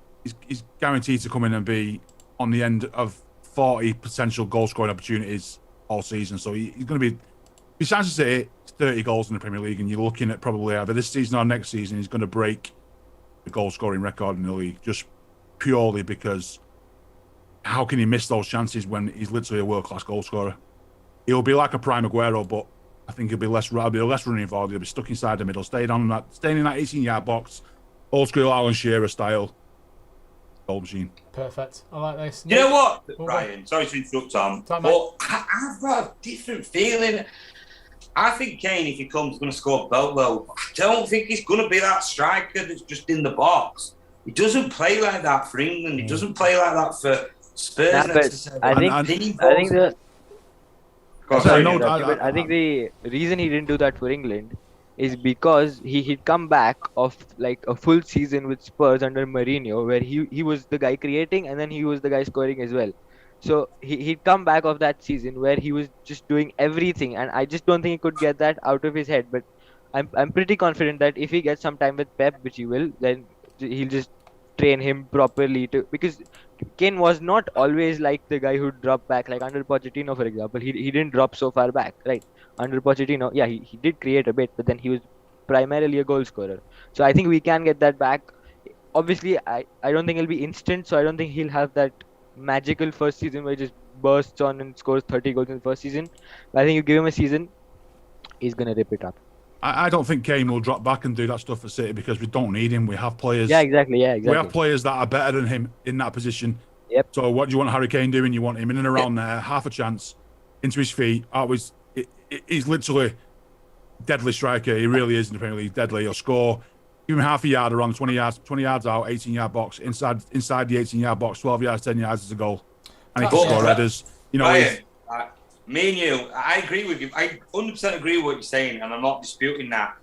he's guaranteed to come in and be on the end of 40 potential goal scoring opportunities all season. So he's going to be. If he signs for City, it's 30 goals in the Premier League, and you're looking at probably either this season or next season, he's going to break the goal scoring record in the league just purely because. How can he miss those chances when he's literally a world-class goal scorer? He'll be like a prime Aguero, but I think he'll be less running involved. He'll be stuck inside the middle, staying in that 18-yard box, old school Alan Shearer style. Goal machine. Perfect. I like this. You know what, Well, Brian? Sorry to interrupt, Tom, Time, but I've got a different feeling. I think Kane, if he comes, is going to score boatload. I don't think he's going to be that striker that's just in the box. He doesn't play like that for England. He doesn't play like that for Spurs. Nah, but I think the reason he didn't do that for England is because he'd come back of like a full season with Spurs under Mourinho, where he was the guy creating and then he was the guy scoring as well. So he'd come back of that season where he was just doing everything, and I just don't think he could get that out of his head. But I'm pretty confident that if he gets some time with Pep, which he will, then he'll just train him properly because Kane was not always like the guy who dropped back, like under Pochettino, for example. He didn't drop so far back, right? Under Pochettino, yeah, he did create a bit, but then he was primarily a goal scorer. So I think we can get that back. Obviously, I don't think it'll be instant, so I don't think he'll have that magical first season where he just bursts on and scores 30 goals in the first season. But I think you give him a season, he's going to rip it up. I don't think Kane will drop back and do that stuff for City because we don't need him. We have players. Yeah, exactly. Yeah, We exactly. have players that are better than him in that position. Yep. So what do you want Harry Kane doing? You want him in and around there, half a chance, into his feet. He's literally deadly striker. He really is in the Premier League. Deadly. He'll score. Give him half a yard around 20 yards out, 18-yard box. Inside the 18-yard box, 12 yards, 10 yards is a goal. And he can score headers. You know, Ryan, me and you, I agree with you. I 100% agree with what you're saying, and I'm not disputing that.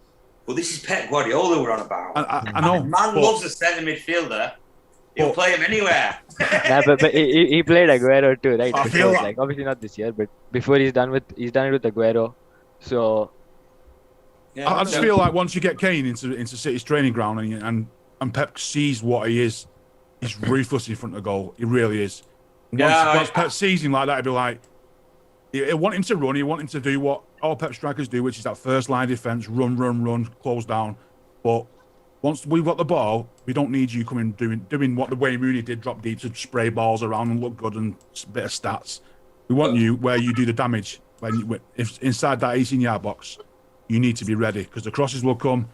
But this is Pep Guardiola we're on about. I know. The man loves a centre midfielder. He'll play him anywhere. Yeah, but he played Aguero too, right? I feel like obviously not this year, but before he's done it with Aguero. So Yeah, I just feel like once you get Kane into City's training ground and Pep sees what he is, he's ruthless in front of goal. He really is. Once Pep sees him like that, he'll be like, he'll want him to run. He'll want him to do what all Pep strikers do, which is that first line defence, run, close down. But once we've got the ball, we don't need you coming doing what the Wayne Rooney did, drop deep to spray balls around and look good and a bit of stats. We want you where you do the damage. If inside that 18-yard box, you need to be ready because the crosses will come,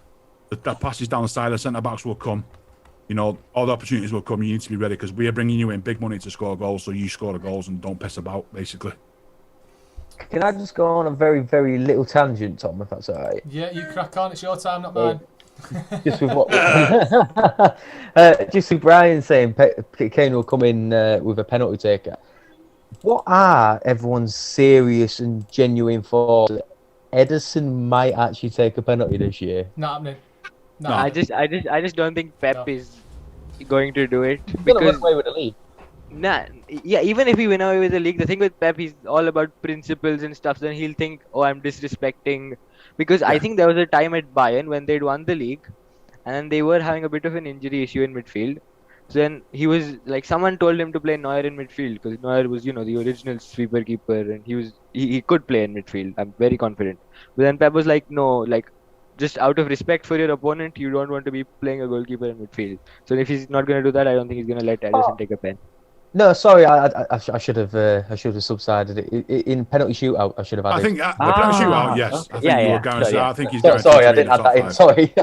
the passes down the side, the centre-backs will come. You know, all the opportunities will come. You need to be ready because we are bringing you in big money to score goals, so you score the goals and don't piss about, basically. Can I just go on a very, very little tangent, Tom, if that's all right? Yeah, you crack on. It's your time, not mine. Just with what, just with Brian saying Kane will come in with a penalty taker. What are everyone's serious and genuine thoughts that Ederson might actually take a penalty this year? Not happening. No. I just don't think Pep No. is going to do it He's gonna because run away with the league. even if he win away with the league, the thing with Pep, he's all about principles and stuff. Then he'll think, oh, I'm disrespecting. Because I think there was a time at Bayern when they'd won the league, and they were having a bit of an injury issue in midfield. So then he was like, someone told him to play Neuer in midfield because Neuer was, the original sweeper keeper, and he could play in midfield. I'm very confident. But then Pep was like, no, like, just out of respect for your opponent, you don't want to be playing a goalkeeper in midfield. So if he's not going to do that, I don't think he's going to let Ederson take a pen. No, sorry, I should have subsided it. In penalty shootout, I should have added. I think the penalty shootout, yes. I think you were guaranteed. Yeah. I think he's No, guaranteed. sorry, to I be in didn't the add that top in. five. Sorry.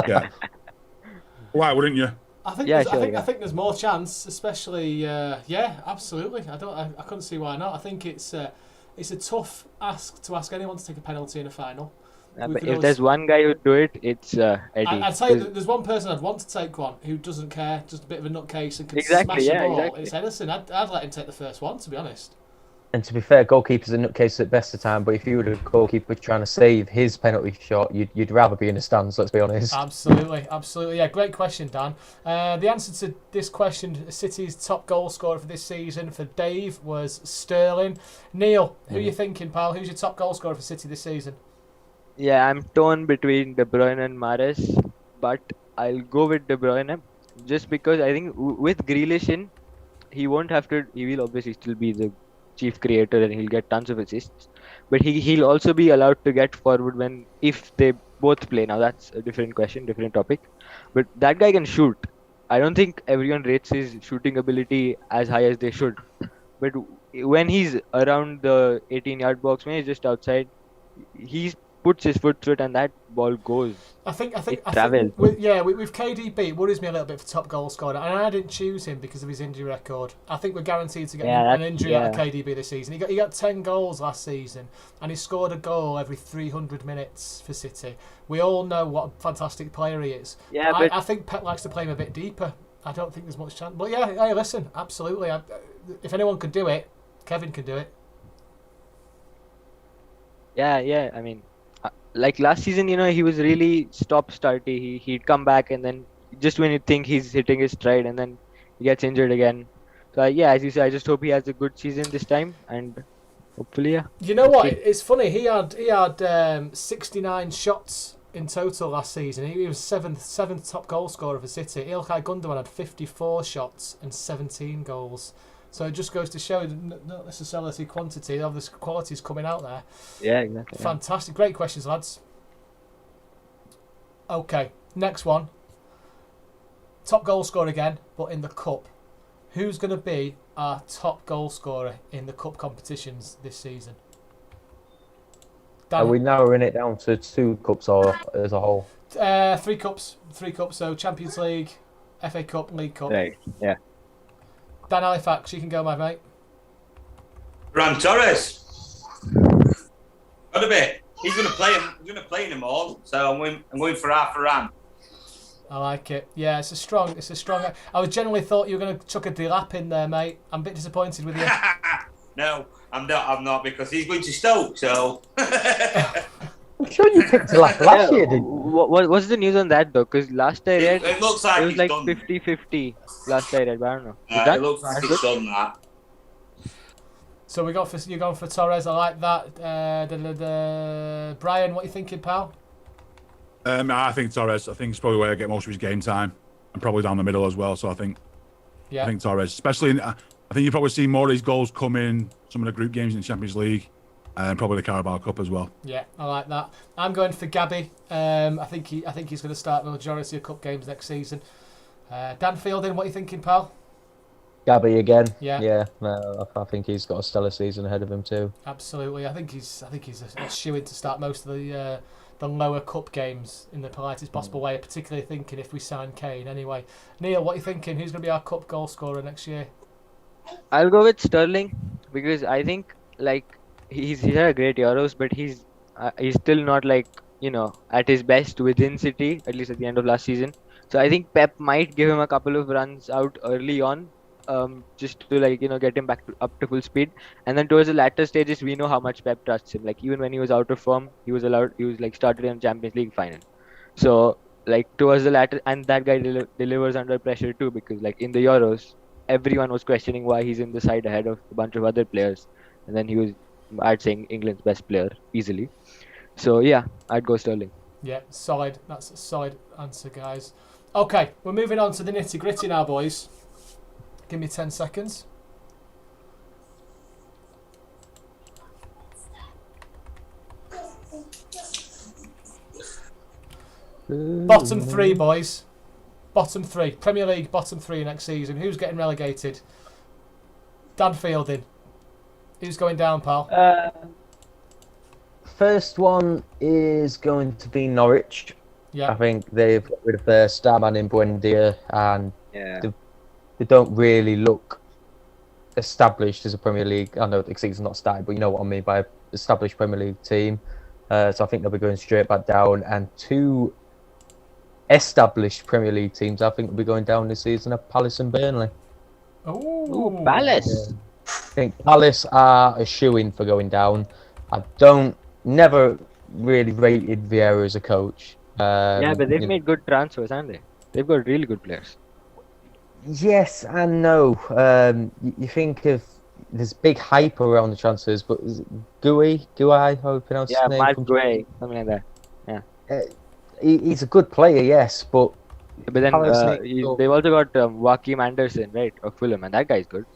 Yeah. Why wouldn't you? I think I think there's more chance, especially absolutely. I couldn't see why not. I think it's a tough ask to ask anyone to take a penalty in a final. But if there's one guy who'd do it, it's Eddie. I'd say there's one person I'd want to take one who doesn't care, just a bit of a nutcase and can Exactly, smash yeah, the ball. exactly. It's Ederson. I'd let him take the first one, to be honest. And to be fair, goalkeeper's a nutcase at best of time. But if you were a goalkeeper trying to save his penalty shot, you'd rather be in the stands. Let's be honest. Absolutely. Yeah, great question, Dan. The answer to this question, City's top goal scorer for this season for Dave was Sterling. Neel, who are you thinking, pal? Who's your top goal scorer for City this season? Yeah, I'm torn between De Bruyne and Mahrez, but I'll go with De Bruyne just because I think with Grealish in, he won't have to. He will obviously still be the chief creator and he'll get tons of assists, but he'll also be allowed to get forward if they both play. Now that's a different question, different topic, but that guy can shoot. I don't think everyone rates his shooting ability as high as they should, but when he's around the 18-yard box, when he's just outside, he's puts his foot through it and that ball goes. I think travels. with KDB, it worries me a little bit for top goal scorer, and I didn't choose him because of his injury record. I think we're guaranteed to get an injury out of KDB this season. He got 10 goals last season, and he scored a goal every 300 minutes for City. We all know what a fantastic player he is. Yeah, I think Pep likes to play him a bit deeper. I don't think there's much chance. But yeah, hey, listen, absolutely. If anyone can do it, Kevin can do it. Yeah. I mean, like last season, he was really stop-starty. He'd come back and then just when you think he's hitting his stride and then he gets injured again. So as you say, I just hope he has a good season this time and hopefully, yeah. You know what? It's funny. He had 69 shots in total last season. He was seventh top goal scorer for City. Ilkay Gundogan had 54 shots and 17 goals. So it just goes to show not necessarily quantity, the quality's coming out there. Yeah, exactly. Fantastic. Great questions, lads. Okay, next one. Top goal scorer again, but in the cup. Who's going to be our top goal scorer in the cup competitions this season? Are we narrowing it down to 2 cups or as a whole? 3 cups. 3 cups. So Champions League, FA Cup, League Cup. Right. Yeah. Dan Halifax, you can go, my mate. Torres. Got a bit. He's going to play him. He's going to play in them all. So I'm going for half a ram. I like it. Yeah, it's a strong. I was generally thought you were going to chuck a Delap in there, mate. I'm a bit disappointed with you. No, I'm not because he's going to Stoke. So. I'm sure you picked Delap last year, didn't you? What's the news on that though? Because last I read, it looks like it was he's like done. 50-50. Last I read, but I don't know. It looks like he's done that. So you're going for Torres. I like that. Brian, what are you thinking, pal? I think Torres. I think it's probably where I get most of his game time, and probably down the middle as well. So I think Torres, especially I think you probably see more of these goals come in some of the group games in the Champions League, and probably the Carabao Cup as well. Yeah, I like that. I'm going for Gabby. I think he's going to start the majority of cup games next season. Dan Fielden, what are you thinking, pal? Gabby again. Yeah. No, I think he's got a stellar season ahead of him too. Absolutely. I think he's a shoo-in to start most of the lower cup games in the politest possible way, particularly thinking if we sign Kane anyway. Neel, what are you thinking? Who's going to be our cup goal scorer next year? I'll go with Sterling because I think like he's had a great Euros, but he's still not like at his best within City, at least at the end of last season. So I think Pep might give him a couple of runs out early on, just to get him up to full speed, and then towards the latter stages we know how much Pep trusts him. Like even when he was out of form, he was started in Champions League final. So like towards the latter, and that guy delivers under pressure too, because like in the Euros, everyone was questioning why he's in the side ahead of a bunch of other players, and then he was, I'd say, England's best player easily. So yeah, I'd go Sterling. Yeah, solid. That's a solid answer, guys. Okay, we're moving on to the nitty gritty now, boys. Give me 10 seconds. Bottom 3, boys. Bottom 3. Premier League bottom 3 next season. Who's getting relegated? Dan Fielden. Who's going down, pal? First one is going to be Norwich. Yeah. I think they've got rid of their star man in Buendia, and Yeah. they don't really look established as a Premier League. I know the season's not started, but you know what I mean by established Premier League team. So I think they'll be going straight back down. And 2 established Premier League teams I think will be going down this season are Palace and Burnley. Ooh, Palace. Yeah. I think Palace are a shoo-in for going down. Never really rated Vieira as a coach. Yeah, but they've made good transfers, haven't they? They've got really good players. Yes and no. You think of there's big hype around the transfers, but is it Gui, how you pronounce his name? Mark Gray, something like that. He's a good player, yes, but then Palace they've also got Joachim Anderson, right, of Fulham, and that guy's good.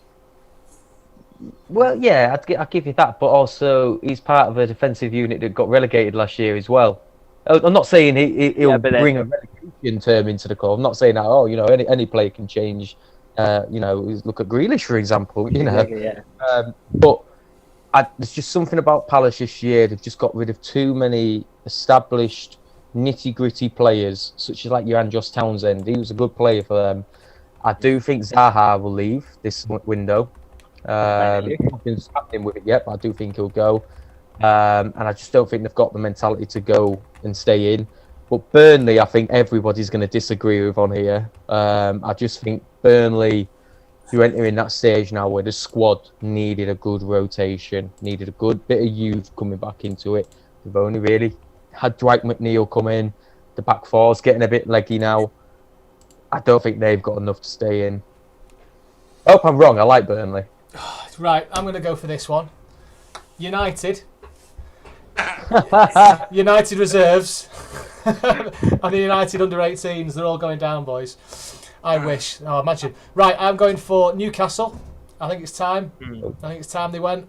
well, yeah, I'll give you that. But also, he's part of a defensive unit that got relegated last year as well. I'm not saying he'll bring a relegation term into the call. I'm not saying that. Oh, any player can change. Look at Grealish, for example. Exactly, yeah. But there's just something about Palace this year. They've just got rid of too many established, nitty-gritty players, such as like Johan Josh Townsend. He was a good player for them. I do think Zaha will leave this window. Nothing's happening with it yet, but I do think he'll go. And I just don't think they've got the mentality to go and stay in. But Burnley, I think everybody's going to disagree with on here. I just think Burnley, you're entering that stage now where the squad needed a good rotation, needed a good bit of youth coming back into it. They've only really had Dwight McNeil come in. The back four's getting a bit leggy now. I don't think they've got enough to stay in. I hope I'm wrong. I like Burnley. Right, I'm going to go for this one. United. United reserves. And the United under-18s, they're all going down, boys. I wish. Oh, imagine. Right, I'm going for Newcastle. I think it's time. I think it's time they went.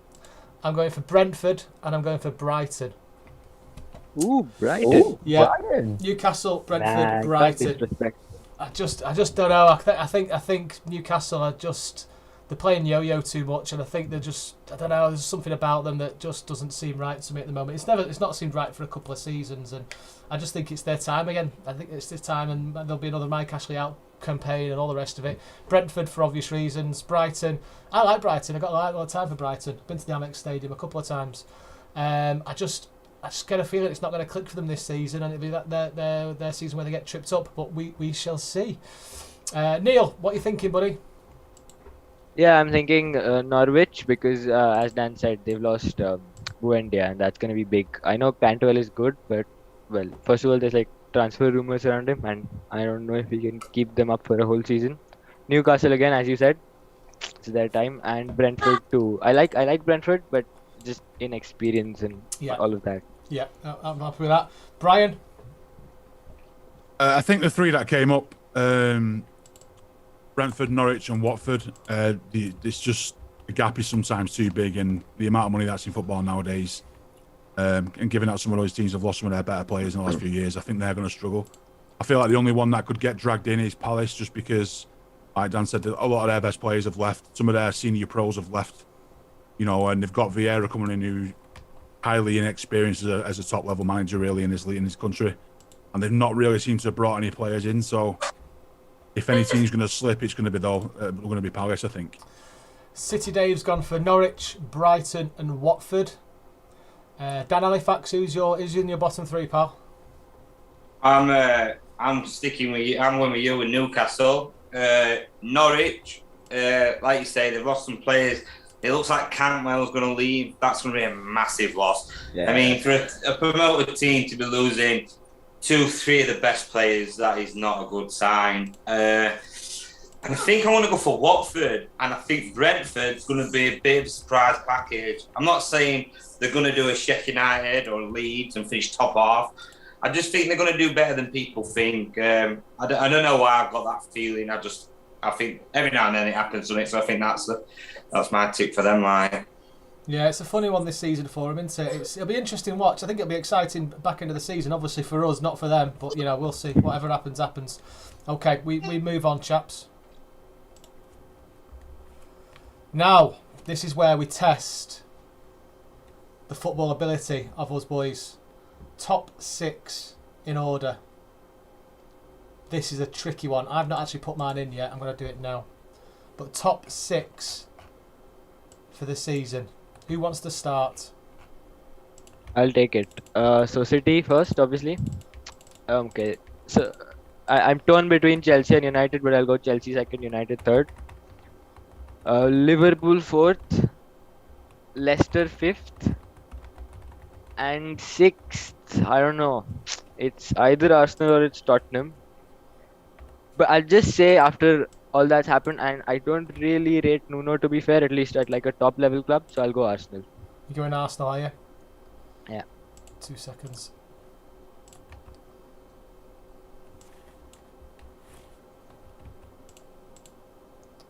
I'm going for Brentford, and I'm going for Brighton. Ooh, Brighton. Ooh, Yeah. Brighton. Newcastle, Brentford, Brighton. I just don't know. I think Newcastle are just they're playing yo-yo too much, and I think they're just, I don't know, there's something about them that just doesn't seem right to me at the moment. It's not seemed right for a couple of seasons, and I just think it's their time again. I think it's their time, and there'll be another Mike Ashley out campaign and all the rest of it. Brentford for obvious reasons. Brighton, I like Brighton. I've got a lot of time for Brighton. Been to the Amex Stadium a couple of times. I just get a feeling it's not going to click for them this season, and it'll be that their season where they get tripped up. But we shall see. Neel, what are you thinking, buddy? Yeah, I'm thinking Norwich because, as Dan said, they've lost Buendia, and that's going to be big. I know Cantwell is good, but, well, first of all, there's like transfer rumours around him, and I don't know if he can keep them up for a whole season. Newcastle again, as you said, it's their time, and Brentford too. I like Brentford, but just inexperience and all of that. Yeah, I'm happy with that. Brian? I think the three that came up, Brentford, Norwich and Watford, it's just, the gap is sometimes too big, and the amount of money that's in football nowadays, and given that some of those teams have lost some of their better players in the last few years, I think they're going to struggle. I feel like the only one that could get dragged in is Palace, just because, like Dan said, a lot of their best players have left. Some of their senior pros have left, and they've got Vieira coming in, who highly inexperienced as a top level manager really in this country, and they've not really seemed to have brought any players in. So if any team's going to slip, it's going to be Palace, I think. City Dave's gone for Norwich, Brighton, and Watford. Dan Halifax, who's in your bottom three, pal? I'm sticking with you. I'm going with you with Newcastle, Norwich. Like you say, they've lost some players. It looks like Cantwell's going to leave. That's going to be a massive loss. Yeah. I mean, for a promoted team to be losing 2-3 of the best players, that is not a good sign. And I think I want to go for Watford, and I think Brentford's going to be a bit of a surprise package. I'm not saying they're going to do a Sheffield United or Leeds and finish top half. I just think they're going to do better than people think. I don't know why I've got that feeling. I think every now and then it happens, doesn't it? So I think that's my tip for them. Like. Yeah, it's a funny one this season for them, isn't it? It'll be interesting to watch. I think it'll be exciting back into the season, obviously for us, not for them. But, we'll see. Whatever happens, happens. Okay, we move on, chaps. Now, this is where we test the football ability of us boys. Top 6 in order. This is a tricky one. I've not actually put mine in yet. I'm going to do it now. But top 6 for the season. Who wants to start? I'll take it. So City first, obviously. Okay. So I'm torn between Chelsea and United, but I'll go Chelsea second, United third. Liverpool fourth. Leicester fifth. And sixth, I don't know. It's either Arsenal or it's Tottenham. But I'll just say after all that's happened, and I don't really rate Nuno, to be fair, at least at like a top level club, so I'll go Arsenal. You're going Arsenal, are you? Yeah. 2 seconds.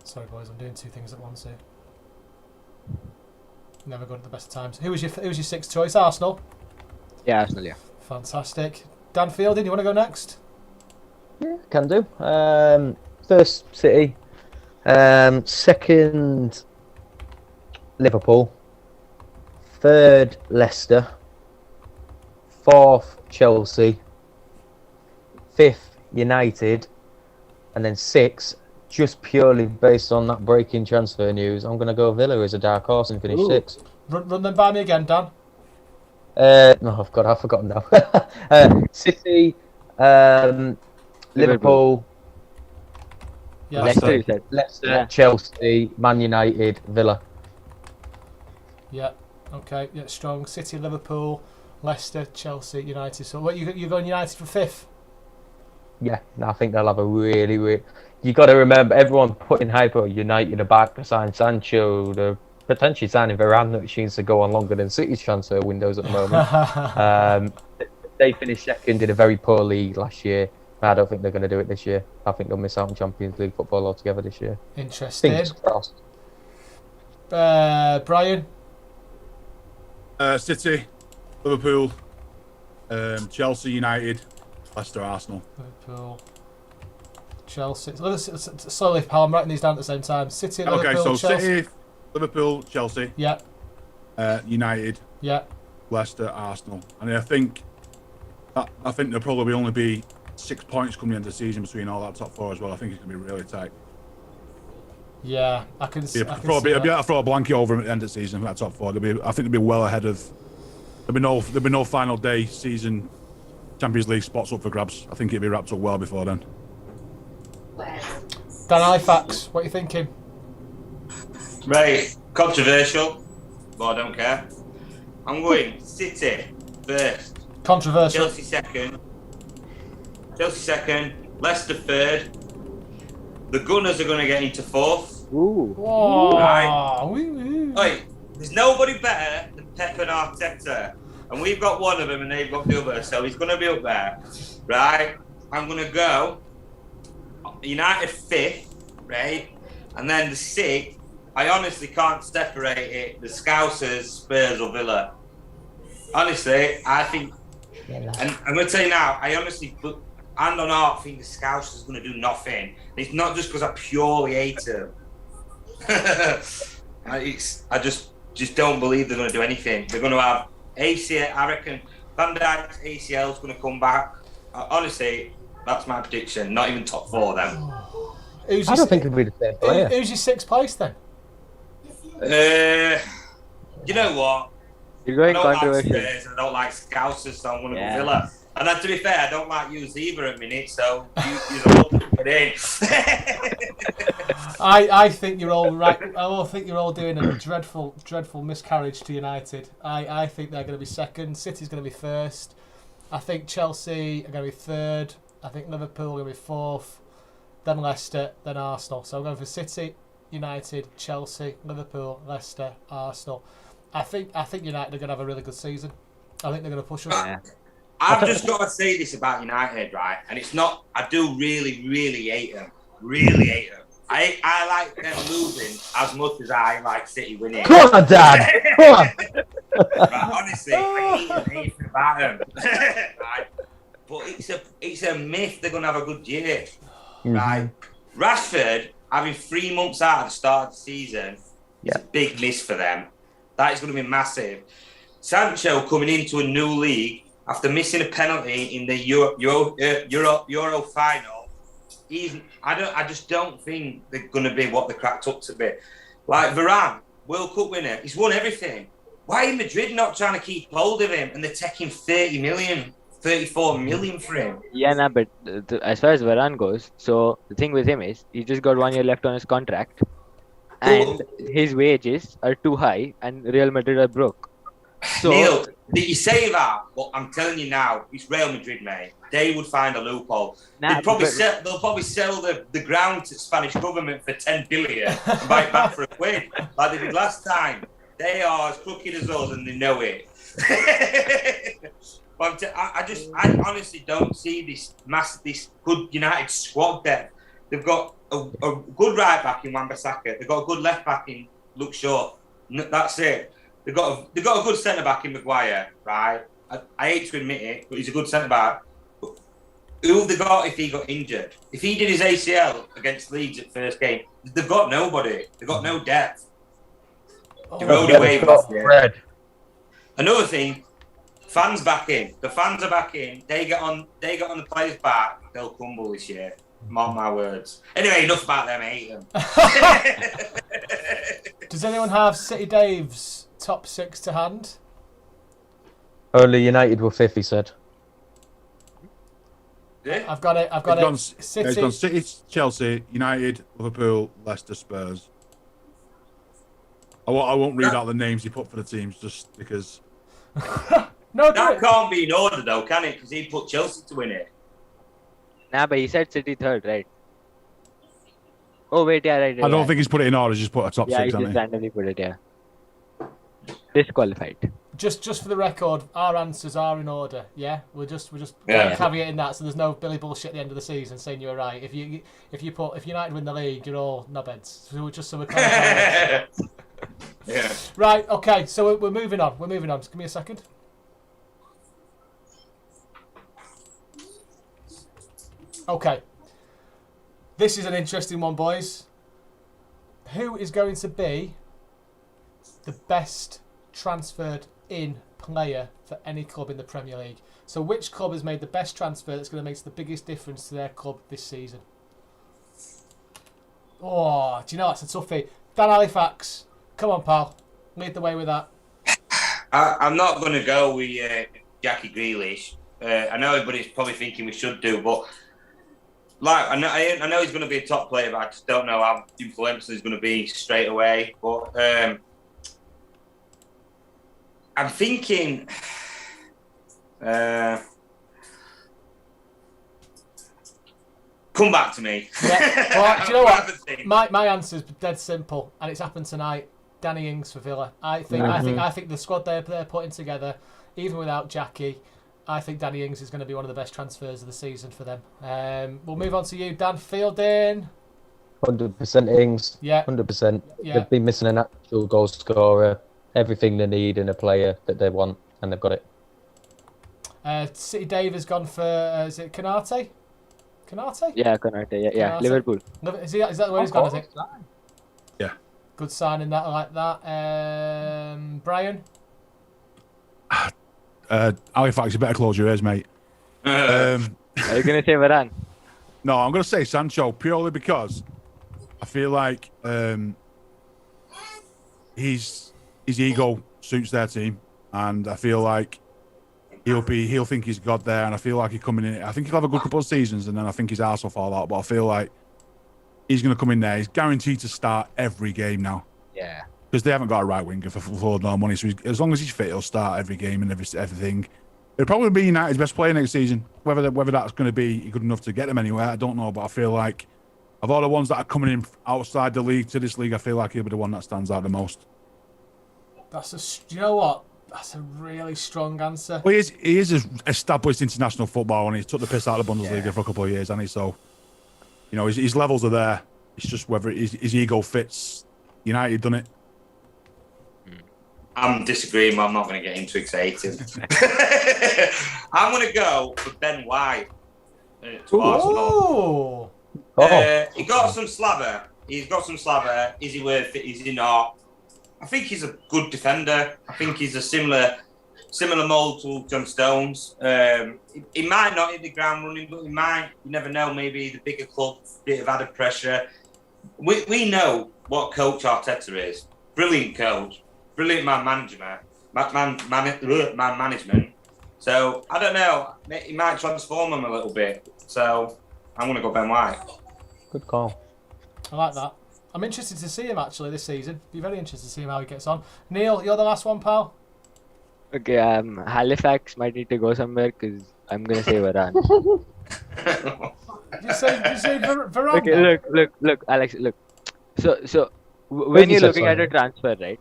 Sorry boys, I'm doing 2 things at once here. Never good at the best of times. Who was your 6th choice? Arsenal? Yeah, Arsenal, yeah. Fantastic. Dan Fielden, you want to go next? Yeah, can do. First, City. Second, Liverpool. Third, Leicester. Fourth, Chelsea. Fifth, United. And then sixth, just purely based on that breaking transfer news, I'm going to go Villa as a dark horse and finish 6th. Run them by me again, Dan. No, I've forgotten now. City, Liverpool, Yeah, Leicester, you said. Leicester, Yeah. Chelsea, Man United, Villa. Yeah. Okay. Yeah. Strong. City, Liverpool, Leicester, Chelsea, United. So what you going United for 5th? Yeah, I think they'll have a really. You got to remember, everyone putting hyper United about to sign Sancho. They're potentially signing Varane, which seems to go on longer than City's transfer windows at the moment. They finished second in a very poor league last year. I don't think they're going to do it this year. I think they'll miss out on Champions League football altogether this year. Interesting. Fingers crossed. Brian? City, Liverpool, Chelsea, United, Leicester, Arsenal. Liverpool, Chelsea. Slowly, pal. I'm writing these down at the same time. City, Okay, Liverpool, so Chelsea. City, Liverpool, Chelsea, Yeah, United, yeah. Leicester, Arsenal, and I think there'll probably only be 6 points coming into the season between all that top four as well. I think it's gonna be really tight. Yeah, I can see I'd be that. able to throw a blanket over at the end of the season for that top four. I think they'll be well ahead of. There'll be no final day season Champions League spots up for grabs. I think it'll be wrapped up well before then. Dan Halifax, what are you thinking? Right, controversial, but I don't care. I'm going City first, Controversial. Chelsea second, Leicester third. The Gunners are going to get into fourth. Ooh. Whoa. Right. Woo-woo. Oi, there's nobody better than Pep and Arteta. And we've got one of them and they've got the other, so he's going to be up there. Right? I'm going to go United fifth, right? And then the sixth, I honestly can't separate it. The Scousers, Spurs or Villa. Honestly, I think, and I'm going to tell you now, I honestly, hand on heart, think the Scousers are going to do nothing. It's not just because I purely hate them. I just don't believe they're going to do anything. They're going to have ACL. I reckon Van Dijk's ACL is going to come back. Honestly, that's my prediction. Not even top four then. I don't think it'll be the same player. Who's your sixth place then? You know what? You're going I don't controversial. like Spurs, I don't like Scousers, so I'm going to Yeah. go Villa. And then, to be fair, I don't like you either at minute, so you're all put in. I think you're all right. I think you're all doing a dreadful miscarriage to United. I think they're going to be second. City's going to be first. I think Chelsea are going to be third. I think Liverpool are going to be fourth. Then Leicester, then Arsenal. So I'm going for City, United, Chelsea, Liverpool, Leicester, Arsenal. I think United are going to have a really good season. I think they're going to push us. Yeah. I've just got to say this about United, right? And it's not, I do really, really hate them. Really hate them. I like them losing as much as I like City winning. Come on, Dad. Come on. Right, honestly, I hate anything about them. Right? But it's a myth they're going to have a good year. Right? Rashford having 3 months out at the start of the season is a big miss for them. That is going to be massive. Sancho coming into a new league after missing a penalty in the Euro final. I just don't think they're going to be what they're cracked up to be. Like Varane, World Cup winner, he's won everything. Why are Madrid not trying to keep hold of him and they're taking 34 million for him? Yeah, nah, but as far as Varane goes, so the thing with him is he just got 1 year left on his contract, and his wages are too high, and Real Madrid are broke. So, Neel, you say that, but I'm telling you now, it's Real Madrid, mate. They would find a loophole. Nah, They'll probably sell the ground to the Spanish government for 10 billion and buy it back for £1, like they did last time. They are as crooked as us, and they know it. But I honestly don't see this good United squad depth. They've got a good right back in Wan-Bissaka. They've got a good left back in Luke Shaw. That's it. They've got a good centre back in Maguire, right? I hate to admit it, but he's a good centre back. But who have they got if he got injured? If he did his ACL against Leeds at first game, they've got nobody. They've got no depth. Another thing, fans back in. The fans are back in. They get on the players' back. They'll crumble this year. Mark my words. Anyway, enough about them. I hate them. Does anyone have City Dave's top 6 to hand? Only United were fifth, he said. Yeah. I've got it. City. It's gone City, Chelsea, United, Liverpool, Leicester, Spurs. I won't read out the names he put for the teams just because. No, That can't be in order though, can it? Because he put Chelsea to win it. nah, but he said City third, right? Oh wait, yeah, right. I don't think he's put it in order. He's just put a top Yeah, he six, just hasn't he? randomly put it. Yeah. Disqualified. Just for the record, our answers are in order. Yeah, we're just Yeah. caveating that, so there's no Billy bullshit at the end of the season saying you were right. If United win the league, you're all knobheads. So we're clarifying. Yeah. Right. Okay. So we're moving on. Just give me a second. Okay. This is an interesting one, boys. Who is going to be the best transferred in player for any club in the Premier League? So which club has made the best transfer that's going to make the biggest difference to their club this season? Oh, do you know that's a toughie? Dan Halifax, come on, pal. Lead the way with that. I'm not going to go with Jackie Grealish. I know everybody's probably thinking we should do, but like I know he's going to be a top player, but I just don't know how influential he's going to be straight away. But I'm thinking. Come back to me. Yeah. Well, do you know what? My answer's dead simple, and it's happened tonight. Danny Ings for Villa. I think the squad they're putting together, even without Jackie, I think Danny Ings is going to be one of the best transfers of the season for them. We'll move on to you, Dan. Fielden. 100% Ings. Yeah. 100%. Yeah. They've been missing an actual goal scorer. Everything they need in a player that they want, and they've got it. City Dave has gone for is it Canate? Canate? Yeah, Canate. Yeah, Canate. Liverpool. Is that where he's gone? Is it? Yeah. Good signing that. I like that. Brian. Halifax, you better close your ears, mate. Are you gonna say Varane? No, I'm going to say Sancho purely because I feel like his ego suits their team, and I feel like he'll think he's God there, and I feel like he's coming in. I think he'll have a good couple of seasons, and then I think his arse will fall out. But I feel like he's going to come in there. He's guaranteed to start every game now. Yeah. Because they haven't got a right winger for no money. So as long as he's fit, he'll start every game and everything. He'll probably be United's best player next season. Whether that's going to be good enough to get them anywhere, I don't know. But I feel like of all the ones that are coming in outside the league to this league, I feel like he'll be the one that stands out the most. You know what? That's a really strong answer. Well, he is established international football, and he's took the piss out of the Bundesliga for a couple of years, hasn't he? So, you know, his levels are there. It's just whether his ego fits. United done it. I'm disagreeing, but I'm not going to get him too excited. I'm going to go for Ben White to Arsenal. He got some slaver. He's got some slaver. Is he worth it? Is he not? I think he's a good defender. I think he's a similar mould to John Stones. He might not hit the ground running, but he might. You never know. Maybe the bigger club, bit of added pressure. We know what Coach Arteta is. Brilliant coach. Brilliant man management. So, I don't know. He might transform him a little bit. So, I'm going to go Ben White. Good call. I like that. I'm interested to see him actually this season. Be very interested to see him how he gets on. Neel, you're the last one, pal. Okay, Halifax might need to go somewhere because I'm going to say Varane. You say Varane? Okay, look, Alex, look. So when you're looking at a transfer, right?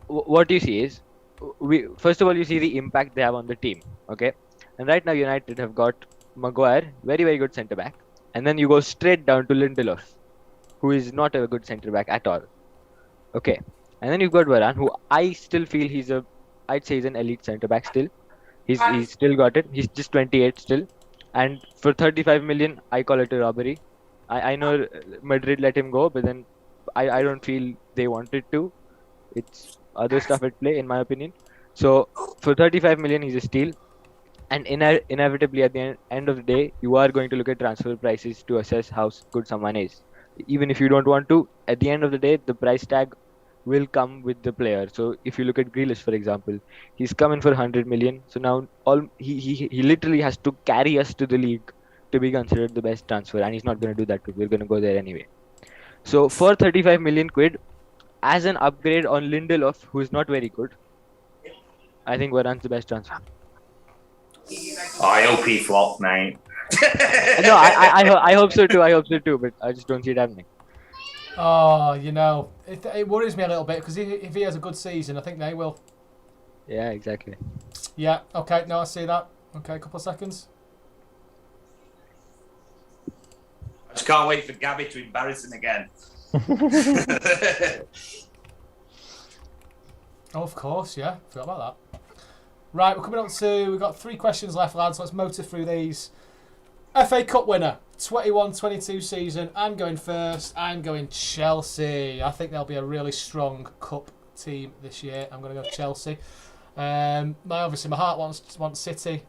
What you see is, first of all, you see the impact they have on the team, okay? And right now, United have got Maguire, very, very good centre-back. And then you go straight down to Lindelof, who is not a good centre-back at all. Okay. And then you've got Varane, who I still feel I'd say he's an elite centre-back still. He's still got it. He's just 28 still. And for 35 million, I call it a robbery. I know Madrid let him go, but then I don't feel they wanted to. It's other stuff at play, in my opinion. So for 35 million, he's a steal. And inevitably, at the end of the day, you are going to look at transfer prices to assess how good someone is. Even if you don't want to, at the end of the day, the price tag will come with the player. So if you look at Grealish, for example, he's coming for 100 million. So now he literally has to carry us to the league to be considered the best transfer, and he's not going to do that because we're going to go there anyway. So for 35 million quid, as an upgrade on Lindelof, who is not very good, I think Varane's the best transfer. I hope he flops, mate. No, I hope so too. I hope so too, but I just don't see it happening. Oh, you know, it worries me a little bit because if he has a good season, I think they will. Yeah, exactly. Yeah. Okay. No, I see that. Okay, a couple of seconds. I just can't wait for Gabby to embarrass him again. Oh, of course, yeah. Forgot about that. Right, we're coming up to... We've got 3 questions left, lads. Let's motor through these. FA Cup winner. 21-22 season, I'm going first. I'm going Chelsea. I think they'll be a really strong cup team this year. I'm going to go Chelsea. Obviously, my heart wants City.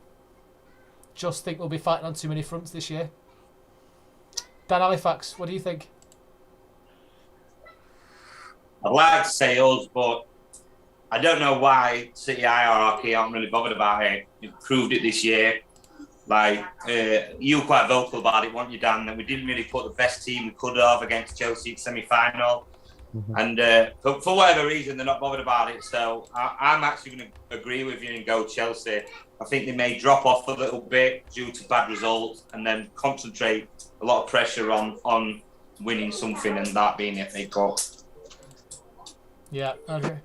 Just think we'll be fighting on too many fronts this year. Dan Halifax, what do you think? I'd like to say us, but I don't know why City hierarchy aren't really bothered about it. You've proved it this year. Like, you were quite vocal about it, weren't you, Dan? That we didn't really put the best team we could have against Chelsea semi-final. Mm-hmm. And for whatever reason, they're not bothered about it. So I'm actually going to agree with you and go Chelsea. I think they may drop off a little bit due to bad results and then concentrate a lot of pressure on winning something, and that being the FA Cup. Yeah, okay.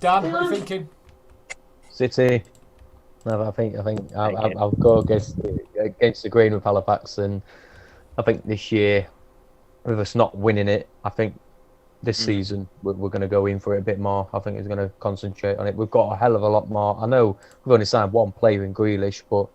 Dan, what are you thinking? City. No, I think I'll go against the grain with Halifax, and I think this year, with us not winning it, I think this season we're going to go in for it a bit more. I think it's going to concentrate on it. We've got a hell of a lot more. I know we've only signed one player in Grealish, but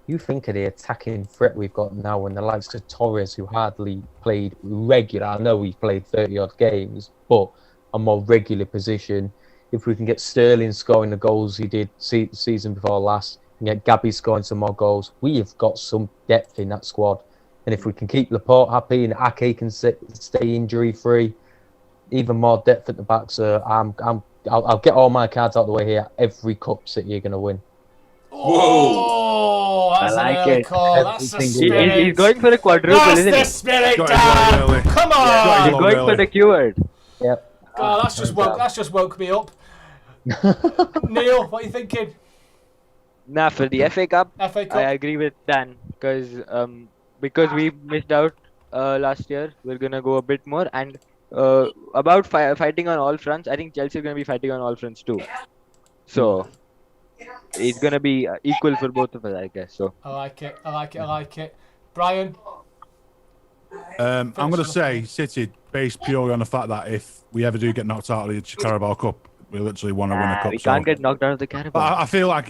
you think of the attacking threat we've got now, and the likes of Torres, who hardly played regular. I know he's played 30-odd games, but a more regular position. If we can get Sterling scoring the goals he did season before last, and get Gabby scoring some more goals, we have got some depth in that squad. And if we can keep Laporte happy and Ake can stay injury-free, even more depth at the back. So I'll get all my cards out of the way here. Every cup City are going to win. Oh, that's an early call. That's the spirit. He's going for a quadruple, isn't he? That's the spirit, Dan. Come on. He's going for the keyword. Yep. Oh, that's just woke me up. Neel, what are you thinking? Nah, for the FA Cup, FA Cup. I agree with Dan because we missed out last year. We're gonna go a bit more, and about fighting on all fronts. I think Chelsea are gonna be fighting on all fronts too. So it's gonna be equal for both of us, I guess. So I like it. Brian. I'm going to say City, based purely on the fact that if we ever do get knocked out of the Carabao Cup, we literally want to win a cup. We can't get knocked out of the Carabao. I feel like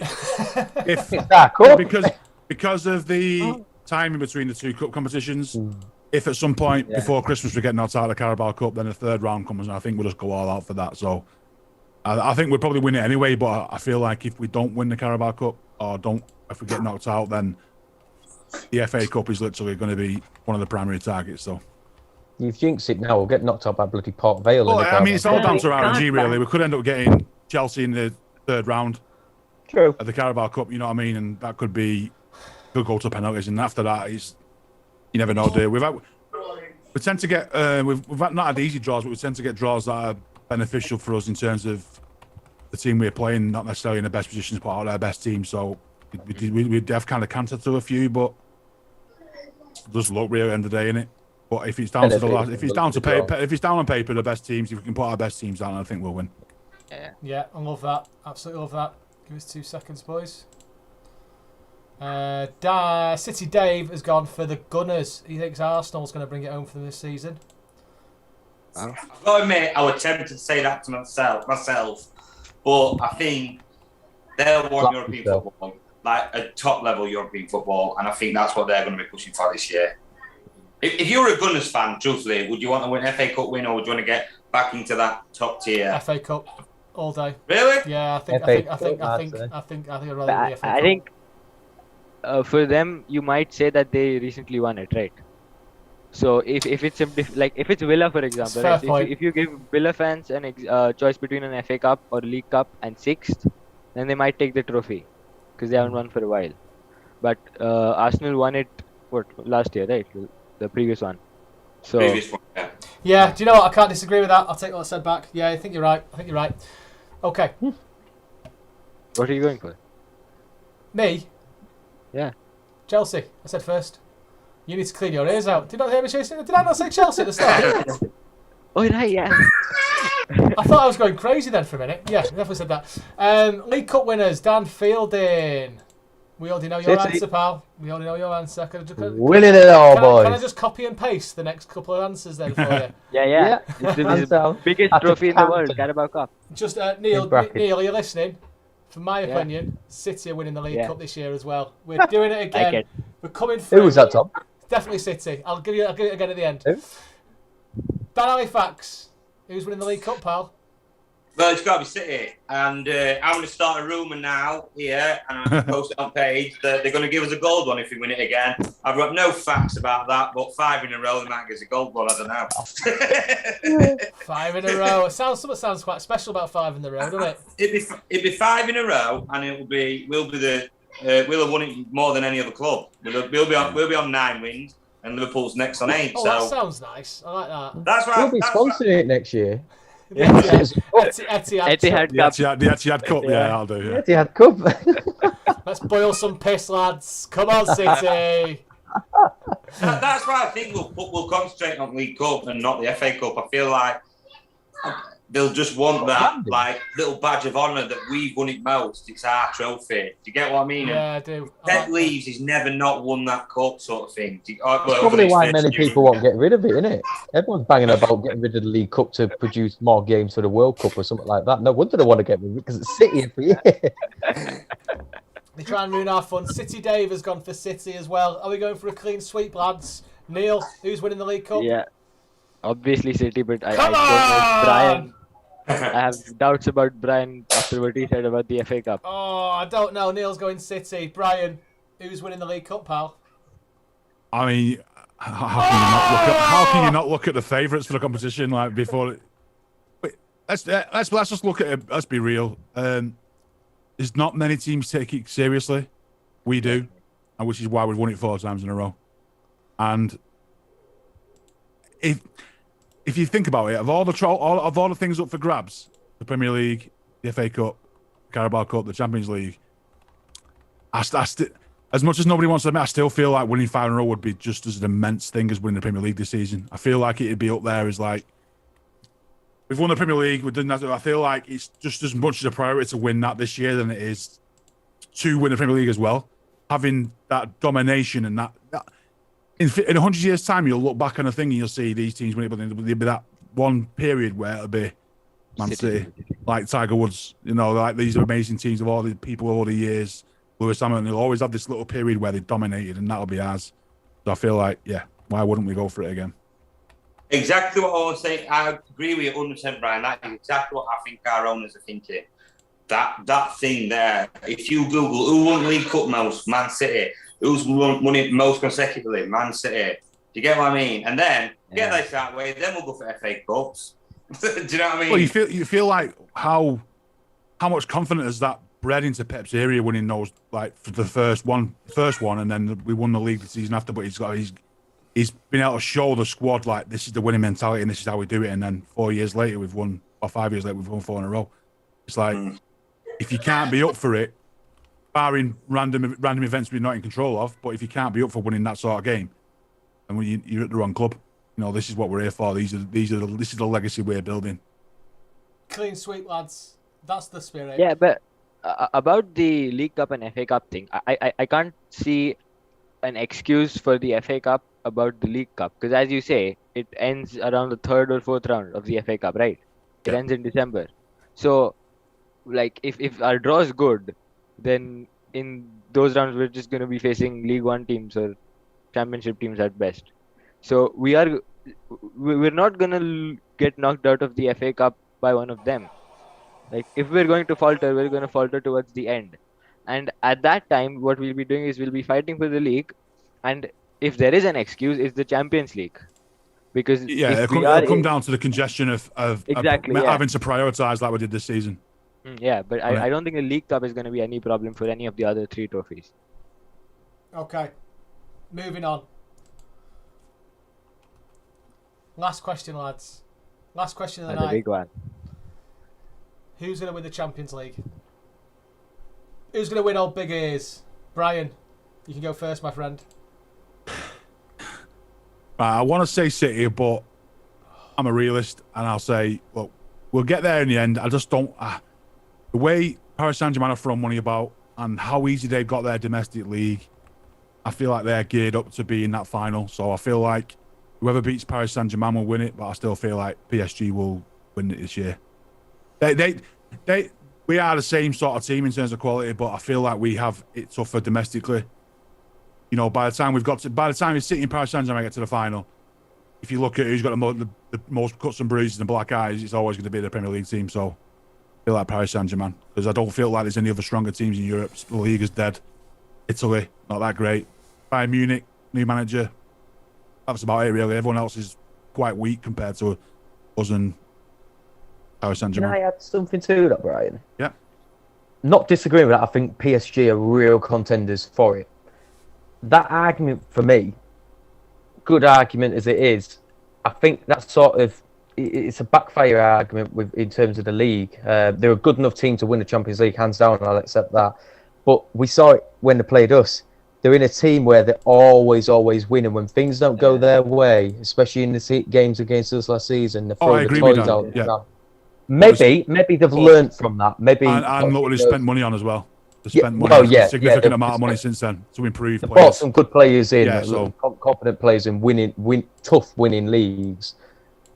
because of the timing between the two cup competitions, if at some point before Christmas we get knocked out of the Carabao Cup, then the third round comes, and I think we'll just go all out for that. So I think we'll probably win it anyway, but I feel like if we don't win the Carabao Cup if we get knocked out, then the FA Cup is literally going to be one of the primary targets. So you've jinxed it now. We'll get knocked out by bloody Port Vale. Well, I mean, it's all down to RNG, really. We could end up getting Chelsea in the third round of the Carabao Cup, you know what I mean? And that could go to penalties. And after that, you never know, do you? We tend to get, we've not had easy draws, but we tend to get draws that are beneficial for us in terms of the team we're playing, not necessarily in the best positions, but out their best team. So we have kind of countered to a few, but just look real at the end of the day, innit? But if it's down to the last, if it's down on paper, the best teams, if we can put our best teams down, I think we'll win. Yeah, I love that. Absolutely love that. Give us 2 seconds, boys. City Dave has gone for the Gunners. He thinks Arsenal's going to bring it home for them this season. I've got to admit, I was tempted to say that to myself, but I think they'll want European football, like a top-level European football, and I think that's what they're going to be pushing for this year. If you were a Gunners fan, truthfully, would you want to win FA Cup win, or would you want to get back into that top tier? FA Cup all day. Really? Yeah, I think I'd rather be FA Cup. I think for them, you might say that they recently won it, right? So if it's if it's Villa, for example, right? If you give Villa fans an choice between an FA Cup or League Cup and 6th, then they might take the trophy because they haven't won for a while. But Arsenal won it last year, right? The previous one. So yeah. Do you know what? I can't disagree with that. I'll take what I said back. Yeah, I think you're right. Okay. What are you going for? Me? Yeah. Chelsea. I said first. You need to clean your ears out. Did you not hear me chasing? Did I not say Chelsea at the start? Oh, right, yeah. I thought I was going crazy then for a minute. Yeah, definitely said that. League Cup winners, Dan Fielden. We already know your answer, pal. We already know your answer. Winning it all, boys. Can I just copy and paste the next couple of answers then for you? Yeah. It's the biggest trophy in the world, Carabao Cup. Just, Neel, are you listening? From my opinion, City are winning the League Cup this year as well. We're doing it again. We're coming through. Who was that, Tom? Definitely City. I'll give it again at the end. Who? Dan Halifax. Who's winning the League Cup, pal? Well, it's got to be City. And I'm going to start a rumour now here, and I'm going to post it on page, that they're going to give us a gold one if we win it again. I've got no facts about that, but 5 in a row, they might give us a gold one. I don't know. 5 in a row. Something sounds quite special about 5 in a row, doesn't it? It'd be 5 in a row, and we'll have won it more than any other club. We'll be on 9 wins, and Liverpool's next on 8. Oh, so that sounds nice. I like that. that's right. We'll be sponsoring it next year. Etihad Cup. The Etihad Cup, yeah, I'll do. Yeah. Etihad Cup. Let's boil some piss, lads. Come on, City. That's why I think we'll concentrate on League Cup and not the FA Cup. I feel like they'll just want that little badge of honour that we've won it most. It's our trophy. Do you get what I mean? Yeah, I do. Pep leaves, he's never not won that cup sort of thing. That's probably why many people won't get rid of it, isn't it? Everyone's banging about getting rid of the League Cup to produce more games for the World Cup or something like that. No wonder they want to get rid of it because it's City every year. They try and ruin our fun. City Dave has gone for City as well. Are we going for a clean sweep, lads? Neel, who's winning the League Cup? Yeah, obviously City, but I Come don't know on! Brian. I have doubts about Brian after what he said about the FA Cup. Oh, I don't know. Neil's going City. Brian, who's winning the League Cup, pal? I mean, how can you not look at the favourites for the competition like before? Wait, let's just look at it. Let's be real. There's not many teams take it seriously. We do, and which is why we've won it 4 times in a row. And if you think about it, of all the things up for grabs, the Premier League, the FA Cup, Carabao Cup, the Champions League, as much as nobody wants to admit, I still feel like winning 5 in a row would be just as an immense thing as winning the Premier League this season. I feel like it'd be up there as like, we've won the Premier League, we've done that. I feel like it's just as much as a priority to win that this year than it is to win the Premier League as well. Having that domination and that in 100 years' time, you'll look back on a thing and you'll see these teams win it, but there'll be that one period where it'll be Man City, like Tiger Woods, like these amazing teams of all the people over the years, Lewis Hamilton, they'll always have this little period where they dominated, and that'll be ours. So I feel like, yeah, why wouldn't we go for it again? Exactly what I was saying. I agree with you 100%, Brian. That is exactly what I think our owners are thinking. That thing there, if you Google who won League Cup most, Man City. Who's won it most consecutively? Man City. Do you get what I mean? And then get this that way, then we'll go for FA Cups. Do you know what I mean? Well, you feel like how much confidence has that bred into Pep's area winning those, like for the first one, and then we won the league the season after. But he's been able to show the squad like this is the winning mentality and this is how we do it. And then 4 years later, we've won, or 5 years later, we've won 4 in a row. It's like if you can't be up for it, barring random events we're not in control of, but if you can't be up for winning that sort of game, and you're at the wrong club, this is what we're here for. This is the legacy we're building. Clean sweep, lads. That's the spirit. Yeah, but about the League Cup and FA Cup thing, I can't see an excuse for the FA Cup about the League Cup, because as you say, it ends around the 3rd or 4th round of the FA Cup, right? It ends in December. So, like, if our draw is good, then in those rounds we're just going to be facing League One teams or Championship teams at best. So we're not going to get knocked out of the FA Cup by one of them. Like, if we're going to falter, we're going to falter towards the end. And at that time, what we'll be doing is we'll be fighting for the league. And if there is an excuse, it's the Champions League. Because it'll come down to the congestion of having to prioritise like we did this season. Yeah, but I don't think the League Cup is going to be any problem for any of the other 3 trophies. Okay. Moving on. Last question, lads. Last question of the That's night. a big one. Who's going to win the Champions League? Who's going to win old big ears? Brian, you can go first, my friend. I want to say City, but I'm a realist, and I'll say, look, we'll get there in the end. I just don't... the way Paris Saint-Germain are throwing money about and how easy they've got their domestic league, I feel like they're geared up to be in that final. So I feel like whoever beats Paris Saint-Germain will win it, but I still feel like PSG will win it this year. We are the same sort of team in terms of quality, but I feel like we have it tougher domestically. you know, by the time it's City and Paris Saint-Germain get to the final, if you look at who's got the most cuts and bruises and black eyes, it's always going to be the Premier League team. So I feel like Paris Saint-Germain, because I don't feel like there's any other stronger teams in Europe. The league is dead. Italy, not that great. Bayern Munich, new manager. That's about it, really. Everyone else is quite weak compared to us and Paris Saint-Germain. Can I add something to that, Brian? Yeah. Not disagreeing with that. I think PSG are real contenders for it. That argument for me, good argument as it is, I think that's sort of it's a backfire argument in terms of the league. They're a good enough team to win the Champions League, hands down. I'll accept that. But we saw it when they played us. They're in a team where they're always win, and when things don't go their way, especially in the games against us last season, they throw the toys out. Yeah. Maybe they've learned from that. Maybe and look what they spent money on as well. They spent money, a significant amount of money since then to improve. They bought some good players in, so competent players in tough winning leagues.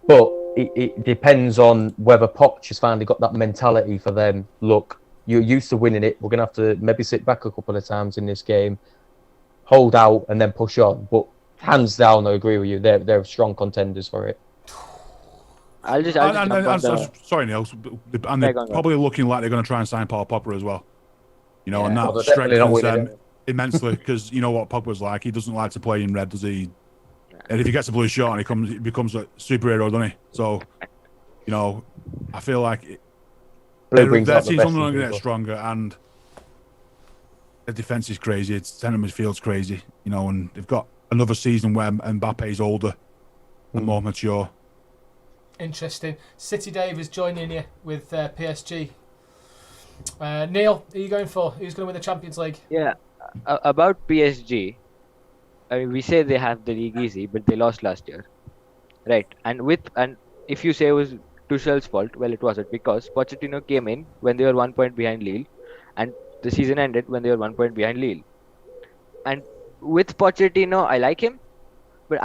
But it depends on whether Poch has finally got that mentality for them. Look, you're used to winning it. We're gonna have to maybe sit back a couple of times in this game, hold out, and then push on. But hands down, I agree with you. They're strong contenders for it. Sorry, Neel. And they're probably looking like they're going to try and sign Paul Popper as well. You know, and that strengthens them immensely, because you know what Pogba's like. He doesn't like to play in red, does he? And if he gets a blue shirt on, he becomes a superhero, doesn't he? So, you know, I feel like their team's only going to get stronger, and their defence is crazy. Its centre midfield's crazy, you know, and they've got another season where Mbappe's older and more mature. Interesting. City Dave is joining you with PSG. Neel, who are you going for? Who's going to win the Champions League? Yeah, about PSG, I mean, we say they have the league easy, but they lost last year, right? And if you say it was Tuchel's fault, well, it wasn't, because Pochettino came in when they were 1 point behind Lille, and the season ended when they were 1 point behind Lille. And with Pochettino, I like him, but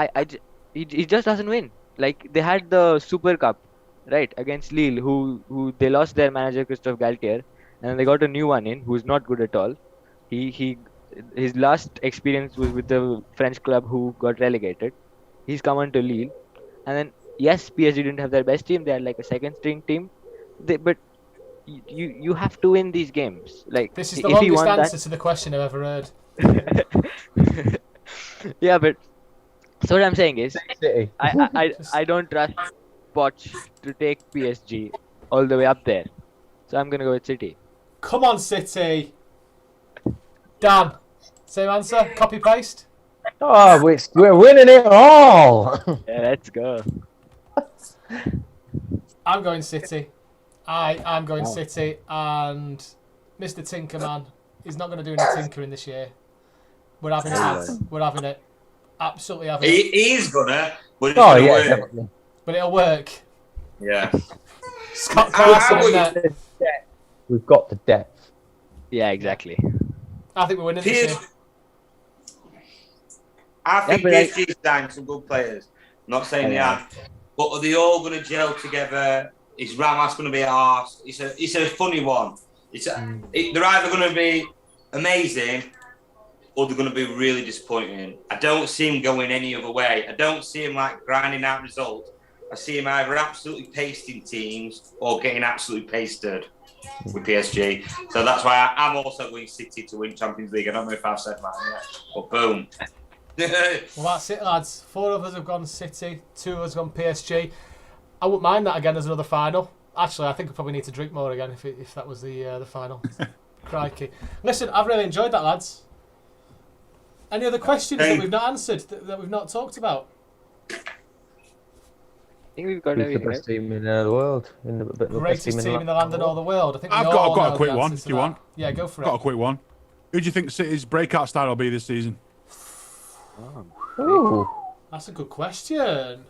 he just doesn't win. Like, they had the Super Cup, right, against Lille, who they lost their manager Christophe Galtier, and then they got a new one in who's not good at all. His last experience was with the French club who got relegated. He's come on to Lille, and then yes, PSG didn't have their best team. They had like a second string team, but you have to win these games. Like, this is the longest answer to the question I've ever heard. Yeah, but so what I'm saying is, I don't trust Poch to take PSG all the way up there, so I'm gonna go with City. Come on, City. Dan, same answer. Copy paste. Oh, we're winning it all. Yeah, let's go. I'm going City. I'm going City, and Mr. Tinkerman is not going to do any tinkering this year. We're having it, lads. We're having it. Absolutely having it. He is gonna, but it's gonna work. Definitely. But it'll work. Yeah. Scott Carson in there. We've got the depth. Yeah, exactly. I think we're winning this year. I think PSG signed some good players. I'm not saying they have, but are they all going to gel together? Is Ramos going to be arse? It's a funny one. They're either going to be amazing or they're going to be really disappointing. I don't see him going any other way. I don't see him like grinding out results. I see him either absolutely pasting teams or getting absolutely pasted with PSG. So that's why I'm also going City to win Champions League. I don't know if I've said that yet, but boom. Well, that's it, lads. 4 of us have gone City, 2 of us have gone PSG. I wouldn't mind that again as another final. Actually, I think I probably need to drink more again if that was the final. Crikey. Listen, I've really enjoyed that, lads. Any other questions that we've not answered, that we've not talked about? I think we've got the best team in the world. Greatest team in the land and all the world. I think I've got a quick one, if you want. Yeah, go for it. Got a quick one. Who do you think City's breakout star will be this season? Ooh. That's a good question.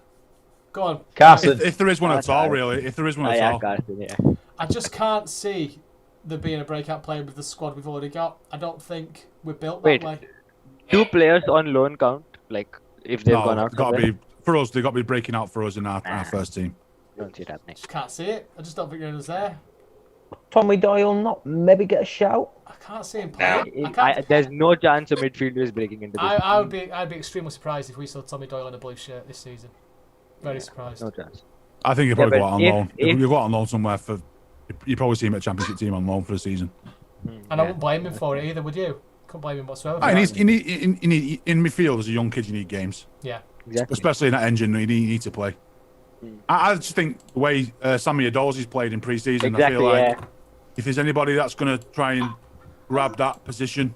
Go on. Carson. If there is one at all, really. If there is one at all. Carson, yeah. I just can't see there being a breakout player with the squad we've already got. I don't think we're built that way. 2 players on loan count, like if they've gone out. For us, they've got to be breaking out for us in our first team. Don't see it happening. Just can't see it. I just don't think anyone's there. Tommy Doyle not maybe get a shout? I can't see him No. playing. There's no chance a midfielder is breaking into this. I'd be extremely surprised if we saw Tommy Doyle in a blue shirt this season. Very surprised. No chance. I think he'll probably go but out on if- loan. if- You'll go out on loan somewhere for. You probably see him at a Championship team on loan for a season. And I wouldn't blame him for it either, would you? Couldn't blame him whatsoever. In midfield as a young kid, you need games, Yeah. Exactly. especially in that engine. You need to play. I just think the way Sammy Adolzi's played in pre-season, I feel like if there's anybody that's going to try and grab that position,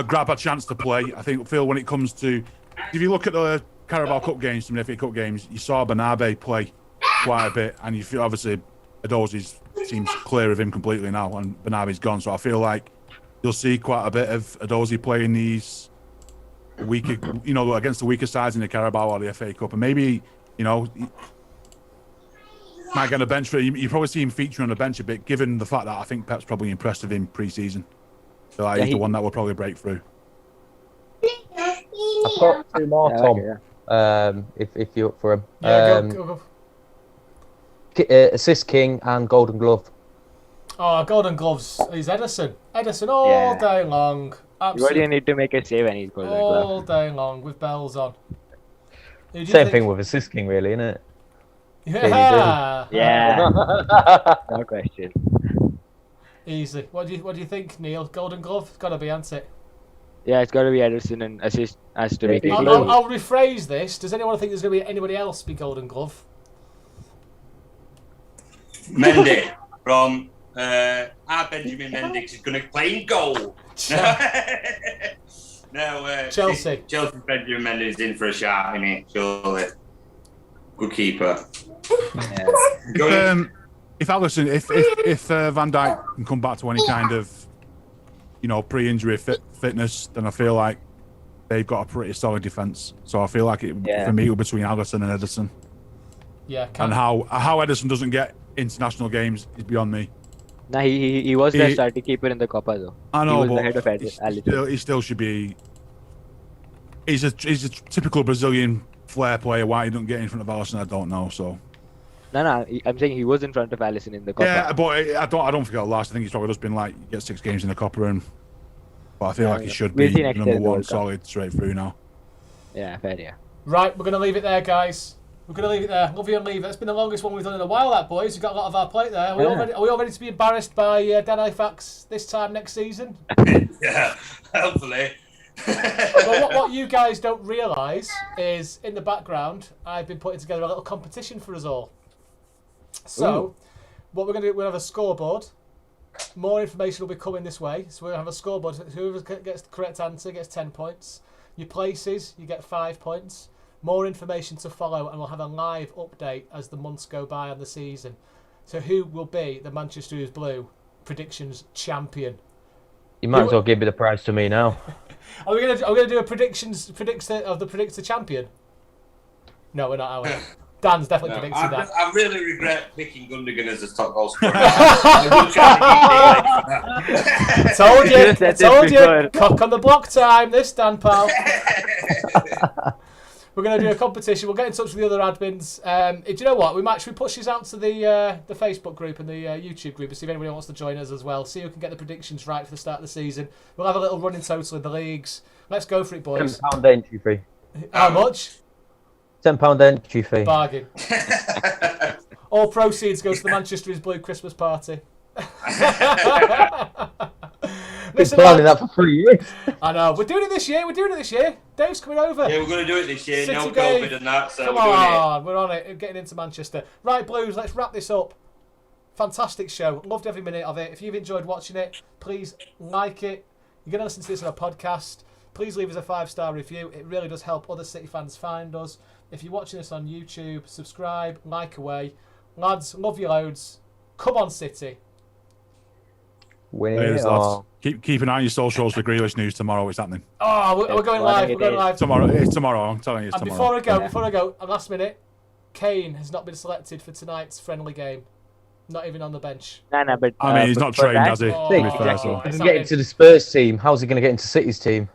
grab a chance to play, I think Phil, when it comes to, if you look at the Carabao Cup games, some FA Cup games, you saw Bernabe play quite a bit, and you feel obviously Adolzi seems clear of him completely now, and Bernabe's gone. So I feel like you'll see quite a bit of Adolzi playing these weaker, against the weaker sides in the Carabao or the FA Cup, and maybe, might get on the bench for. You probably see him feature on the bench a bit, given the fact that I think Pep's probably impressed with him pre-season. So he's the one that will probably break through. I've got 2 more, Tom. If you're up for him. Go. Assist King and Golden Glove. Oh, Golden Gloves. He's Edison. Edison all day long. You Absolutely. already need to make a save and he's got All day long with bells on. Same thing with Assist King, really, isn't it? Yeah. Yeah. No question. Easy. What do you think, Neel? Golden Glove? It's got to be, hasn't it? Yeah, it's got to be Ederson and assist has to be. Yeah, Kane. I'll rephrase this. Does anyone think there's going to be anybody else be Golden Glove? Mendy from Benjamin Mendy is going to play in goal. No, Chelsea. Chelsea Benjamin Mendy is in for a shot, isn't he? Surely. Good keeper. If Alisson, if Van Dijk can come back to any kind of, pre-injury fitness, then I feel like they've got a pretty solid defence. So I feel like for me, between Alisson and Edison. Yeah. And how Edison doesn't get international games is beyond me. Nah, he was the starting keeper in the Copa though. I know, he was but the head of Alisson. he still should be. He's a typical Brazilian flair player. Why he don't get in front of Alisson, I don't know. So. No, I'm saying he was in front of Alisson in the Copa. Yeah, but I don't think it'll last. I think he's probably just been like get 6 games in the Copa, but I feel like he should We'll be see next number year in the one, World Cup. solid, straight through now. Yeah, fair, yeah. Right, we're going to leave it there, guys. We're going to leave it there. Love you and leave it. It's been the longest one we've done in a while, that, boys. We've got a lot of our plate there. Are we all ready to be embarrassed by Halifax this time next season? Yeah, hopefully. Well, what you guys don't realise is, in the background, I've been putting together a little competition for us all. So, what we're going to do, we'll have a scoreboard. More information will be coming this way. So we'll have a scoreboard. Whoever gets the correct answer gets 10 points. Your places, you get 5 points. More information to follow, and we'll have a live update as the months go by on the season. So who will be the Manchester United Blue predictions champion? You might as well give me the prize to me now. Are we gonna do a predictor champion? No, we're not, are we? Dan's definitely predicting that. I really regret picking Gundogan as a top goal scorer. Told you. Cock on the block time, this Dan, pal. We're going to do a competition. We'll get in touch with the other admins. Do you know what? Should we push this out to the Facebook group and the YouTube group and see if anybody wants to join us as well. See who can get the predictions right for the start of the season. We'll have a little running total in the leagues. Let's go for it, boys. £10 entry fee. How much? £10 entry fee. Bargain. All proceeds go to the Manchester Blue Christmas party. Been planning that for 3 years. I know. We're doing it this year. Dave's coming over. Yeah, we're going to do it this year. City No Dave. COVID and that, so Come we're doing on, we're on it. Getting into Manchester. Right, Blues, let's wrap this up. Fantastic show. Loved every minute of it. If you've enjoyed watching it, please like it. You're going to listen to this on a podcast. Please leave us a 5-star review. It really does help other City fans find us. If you're watching this on YouTube, subscribe, like away. Lads, love you loads. Come on, City. Keep an eye on your socials for Grealish news tomorrow. It's happening. Oh, we're going live. We're going live. Tomorrow. It's tomorrow. I'm telling you, it's And tomorrow. before I go, last minute, Kane has not been selected for tonight's friendly game. Not even on the bench. Nah, but I mean, he's not trained, has he? Oh, To be fair, exactly. so. He doesn't get into the Spurs team. How's he going to get into City's team?